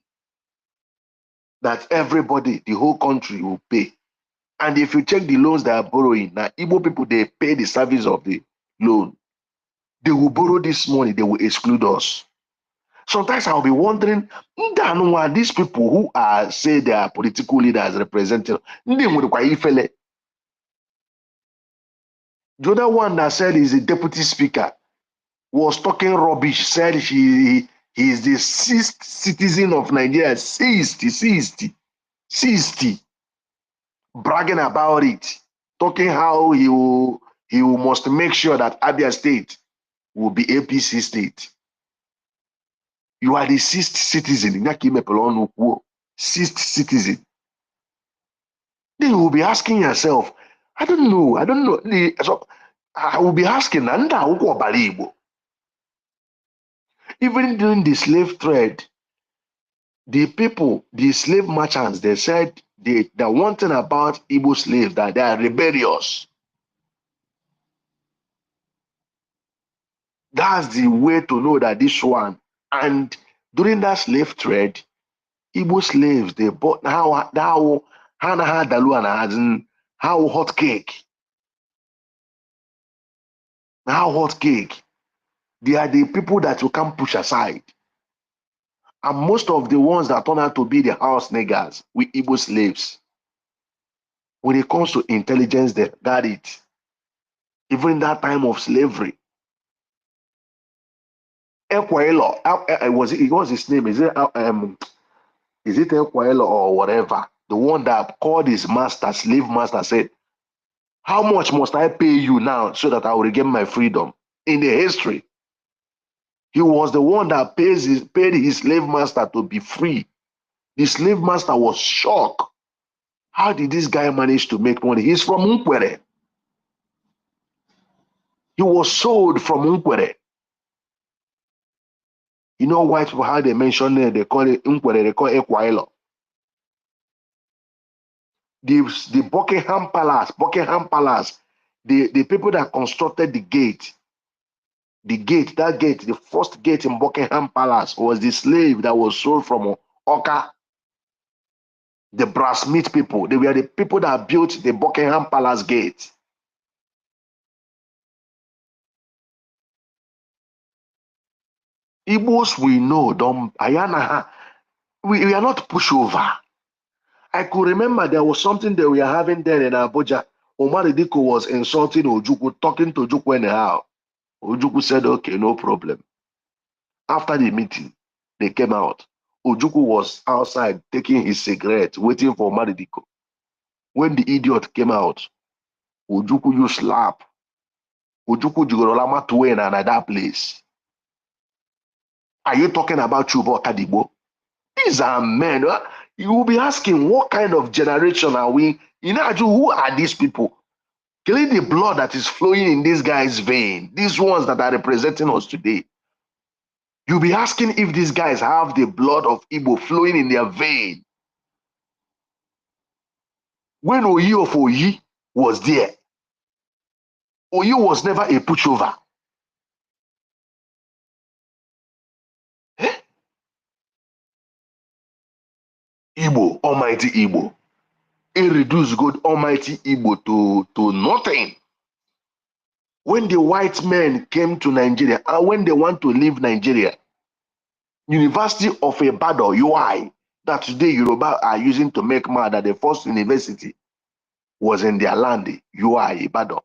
that everybody, the whole country will pay. And if you check the loans they are borrowing, now Igbo people, they pay the service of the loan. They will borrow this money, they will exclude us. Sometimes I'll be wondering, these people who are, say they are political leaders representing, the other one that said is a deputy speaker was talking rubbish, said she He is the sixth citizen of Nigeria. 60, bragging about it, talking how he must make sure that Abia State will be APC state. You are the sixth citizen. Sixth citizen. Then you will be asking yourself, I don't know. So I will be asking, even during the slave trade, the people, the slave merchants, they said the one thing about Igbo slaves that they are rebellious. That's the way to know that this one. And during that slave trade, Igbo slaves, they bought how hot cake. How hot cake. They are the people that you can't push aside. And most of the ones that turn out to be the house niggers with Igbo slaves, when it comes to intelligence, they got it. Even in that time of slavery. Ekwaelo, what's his name? Is it Ekwaelo or whatever? The one that called his master, slave master, said, how much must I pay you now so that I will regain my freedom? In the history, he was the one that paid his slave master to be free. The slave master was shocked. How did this guy manage to make money? He's from Nkwere. He was sold from Nkwere. You know white people, how they mention it, they call it Nkwere, they call it Ekwaelo. The Buckingham Palace, the people that constructed the gate, the first gate in Buckingham Palace was the slave that was sold from Oka. The brassmith people, they were the people that built the Buckingham Palace gate. Igbos we know, we are not pushover. I could remember there was something that we are having there in Abuja. Omar Diko was insulting Ojukwu, talking to Ojukwu anyhow. Ojukwu said, okay, no problem. After the meeting, they came out. Ojukwu was outside taking his cigarette, waiting for Omar Diko. When the idiot came out, Ojukwu, you slap. Ojukwu Jigorolama to in another place. Are you talking about Chubo Kadibo? These are men. You will be asking, what kind of generation are we? Who are these people? Killing the blood that is flowing in this guy's vein. These ones that are representing us today. You'll be asking if these guys have the blood of Igbo flowing in their vein. When Oyi of Oyi was there, Oyi was never a pushover. Eh? Igbo, almighty Igbo. It reduced God almighty Igbo to nothing. When the white men came to Nigeria, and when they want to leave Nigeria, University of Ibadan, UI, that today Yoruba are using to make mad that the first university was in their land, UI, Ibadan.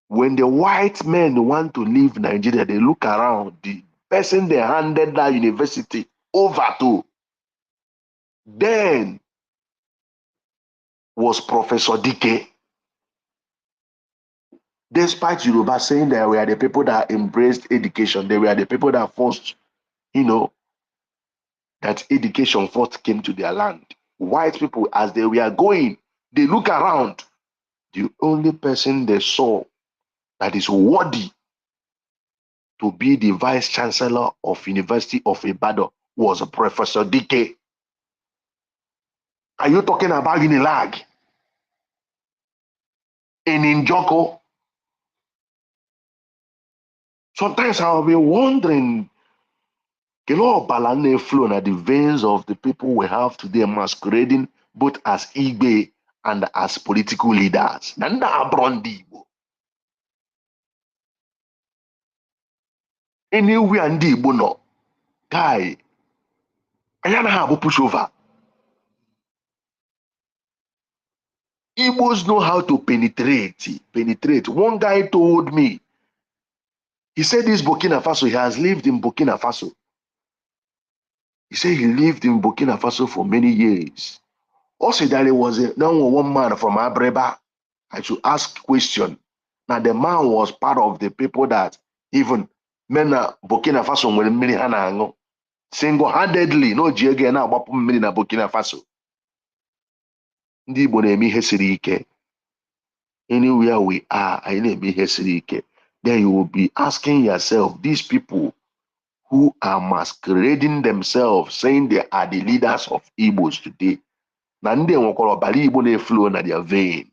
When the white men want to leave Nigeria, they look around. The person they handed that university over to then was Professor Dike. Despite Yoruba saying that we are the people that embraced education, they were the people that first, that education first came to their land. White people, as they were going, they look around. The only person they saw that is worthy to be the vice chancellor of University of Ibadan was Professor Dike. Are you talking about Unilag? In Njoko? Sometimes I'll be wondering, a lot of balane flow na the veins of the people we have today masquerading both as Igbe and as political leaders. Nanda Abrondi. Anywhere ndị Igbo nọ, guy, anyị anaghị abụ pushover. Igbos know how to penetrate. One guy told me, He said this Burkina Faso, he has lived in Burkina Faso. He said he lived in Burkina Faso for many years. Also, that it was one man from Abreba. I should ask question. Now, the man was part of the people that even men Burkina Faso nwere mmiri ha na-aṅụ single-handedly no ji ego na-agbapụ mmiri na Burkina Faso. Ndị Igbo na-eme ihe siri ike. Anywhere we are, anyị na-eme ihe siri ike. Then you will be asking yourself, these people who are masquerading themselves, saying they are the leaders of Igbos today, na ndị nwekwara ọbara Igbo na-eflow na their vein.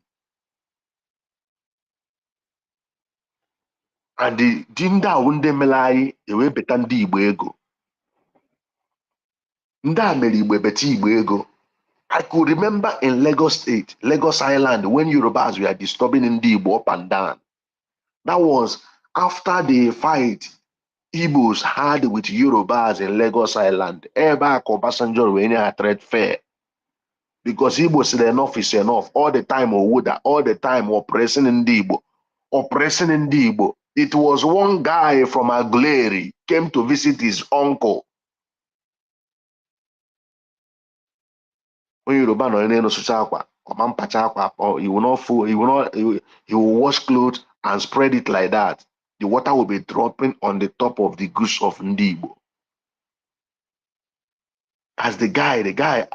And di ndị ahụ ndị mere anyị ewebata ndị Igbo ego. Ndị a mere Igbo ebeta Igbo ego. I could remember in Lagos State, Lagos Island, when Yorubas were disturbing ndị Igbo up and down. That was after the fight Igbos had with Yorubas in Lagos Island. Ebe a ka Obasanjo wee nye ha trade fair. Because Igbo said enough is enough. All the time Owuda, all the time oppressing ndị Igbo. Oppressing ndị Igbo. It was one guy from Aguleri came to visit his uncle. When Yoruba no ene no sucha akwa, ọma mpacha akwa, he will not fool, he will wash clothes and spread it like that. The water will be dropping on the top of the goose of ndị Igbo. As the guy,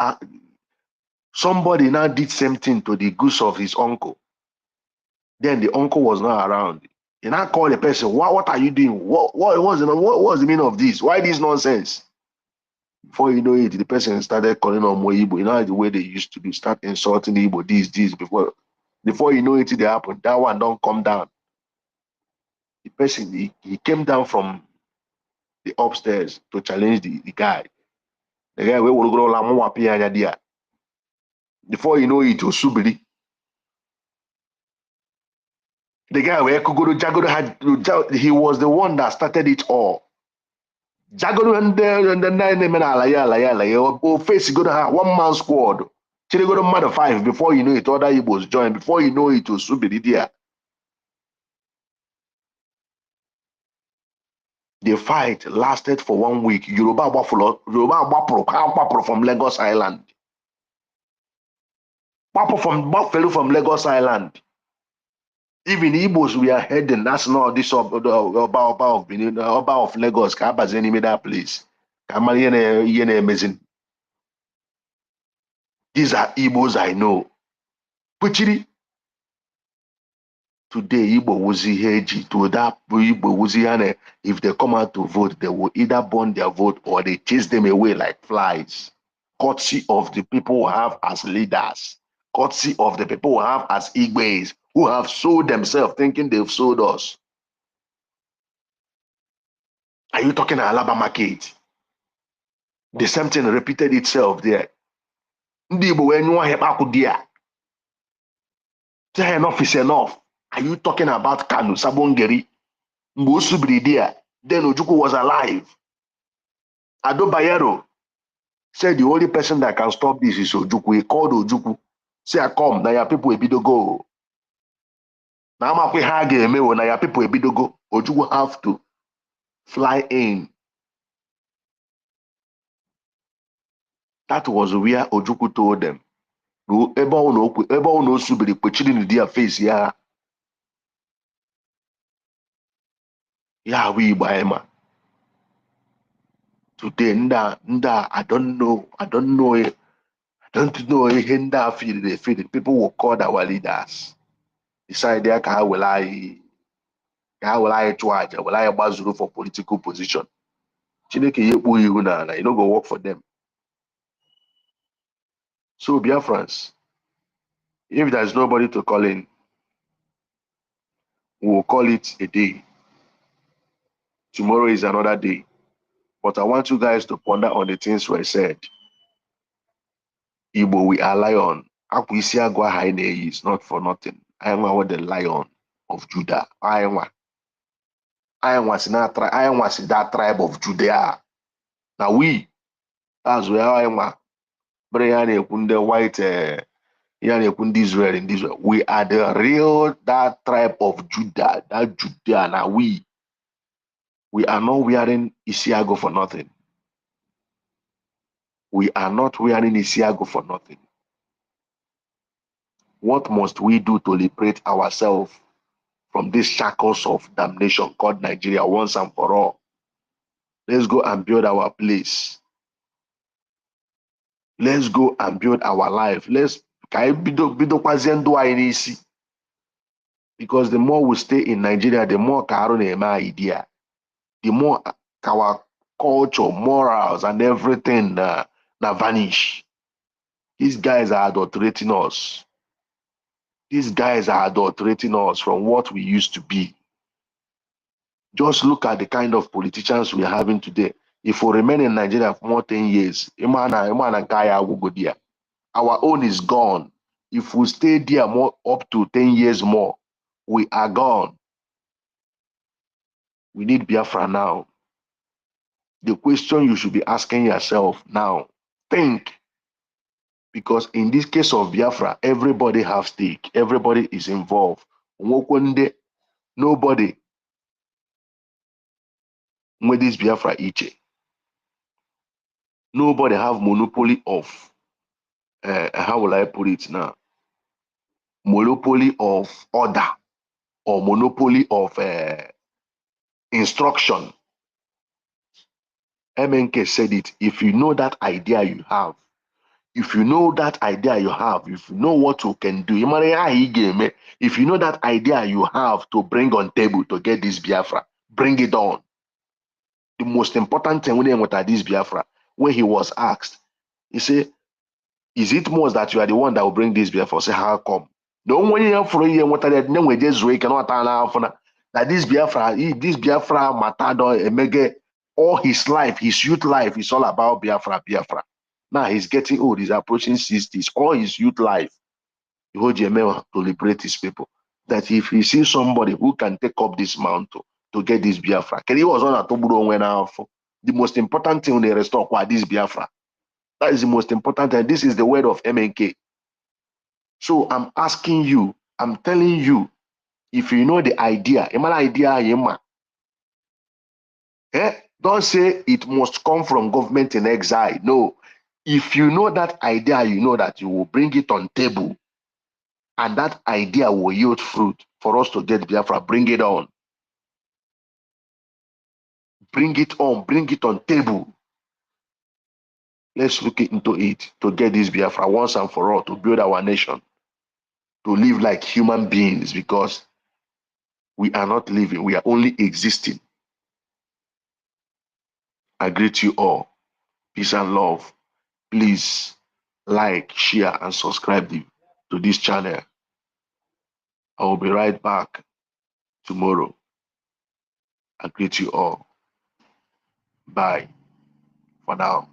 somebody now did same thing to the goose of his uncle. Then the uncle was not around. He now called the person, what are you doing? What was the meaning of this? Why this nonsense? Before you know it, the person started calling on more Igbo. You know the way they used to do, start insulting Igbo, this, before you know it, they happen. That one don't come down. The person, he came down from the upstairs to challenge the guy. The guy will go before you know it, was Subiri. The guy where Kuguru Jagodo had, he was the one that started it all. Jagodo and the 9 men alaya, face go to have 1 man squad. Chile go to mother 5 before you know it, other Igbos joined. Before you know it, was Subiri there. The fight lasted for 1 week. Yoruba Buffalo from Lagos Island. Buffalo from Lagos Island. Even Igbos we are heading. That's not this Oba of Benin, Oba of Lagos. Kabazeni that place. Amazing. These are Igbos I know. Puchiri. Today, Igbo Wuzi Heji, to that Igbo Wuzi, if they come out to vote, they will either burn their vote or they chase them away like flies. Courtesy of the people who have as leaders, courtesy of the people who have as Igbes, who have sold themselves, thinking they've sold us. Are you talking Alaba market? The same thing repeated itself there. Ndị Igbo wee nyụọ ihe kpakụ di ya. Say enough is enough. Are you talking about Kanu, Sabongeri, Mbusubridia? Then Ojukwu was alive. Ado Bayero said the only person that can stop this is Ojukwu. He called Ojukwu. Say, come, now your people will be to go. Now I'm now your people will be to go. Ojukwu have to fly in. That was where Ojukwu told them. Ebe no subiri kwechiri in their face, yeah. Yeah, we Baema. Today, nda, I don't know it. I don't know Hinda feel they feel it. People will call our leaders. Decide there how will I charge? Will I bazuru for political position? Chineke yekpu ihu na you no go work for them. So biafrans, if there's nobody to call in, we will call it a day. Tomorrow is another day. But I want you guys to ponder on the things we said. Igbo, we are lion. Akwisi agwa haine is not for nothing. I am the lion of Judah. I am that tribe of Judea. Now we, that's where I am. The white Israel in Israel. We are the real that tribe of Judah. That Judea. Now we. We are not wearing Isiago for nothing. We are not wearing Isiago for nothing. What must we do to liberate ourselves from these shackles of damnation called Nigeria once and for all? Let's go and build our place. Let's go and build our life. Let's because the more we stay in Nigeria, the more idea, the more our culture, morals, and everything vanish. These guys are adulterating us. These guys are adulterating us from what we used to be. Just look at the kind of politicians we are having today. If we remain in Nigeria for more 10 years, our own is gone. If we stay there more up to 10 years more, we are gone. We need Biafra now. The question you should be asking yourself now, think, because in this case of Biafra, everybody has stake, everybody is involved. Nobody with this Biafra Iche. Nobody have monopoly of, how will I put it now? Monopoly of order or monopoly of instruction. MNK said it. If you know that idea you have, if you know that idea you have, if you know what you can do, if you know that idea you have to bring on table to get this Biafra, bring it on. The most important thing when he went at this Biafra, when he was asked, he said, is it most that you are the one that will bring this Biafra? Say, how come? The only one for a year, what I then we just cannot allow that this Biafra Matado, Emege, all his life, his youth life is all about Biafra, Biafra. Now he's getting old, he's approaching 60s. All his youth life, he hold to liberate his people. That if he sees somebody who can take up this mantle to get this Biafra, Kelly was on a Toburo when the most important thing they restore this Biafra. That is the most important thing. This is the word of MNK. So I'm asking you, I'm telling you, if you know the idea, don't say it must come from government in exile. No. If you know that idea, you know that you will bring it on table and that idea will yield fruit for us to get Biafra. Bring it on. Bring it on. Bring it on table. Let's look into it to get this Biafra once and for all, to build our nation, to live like human beings, because we are not living, we are only existing. I greet you all. Peace and love. Please like, share, and subscribe to this channel. I will be right back tomorrow. I greet you all. Bye for now.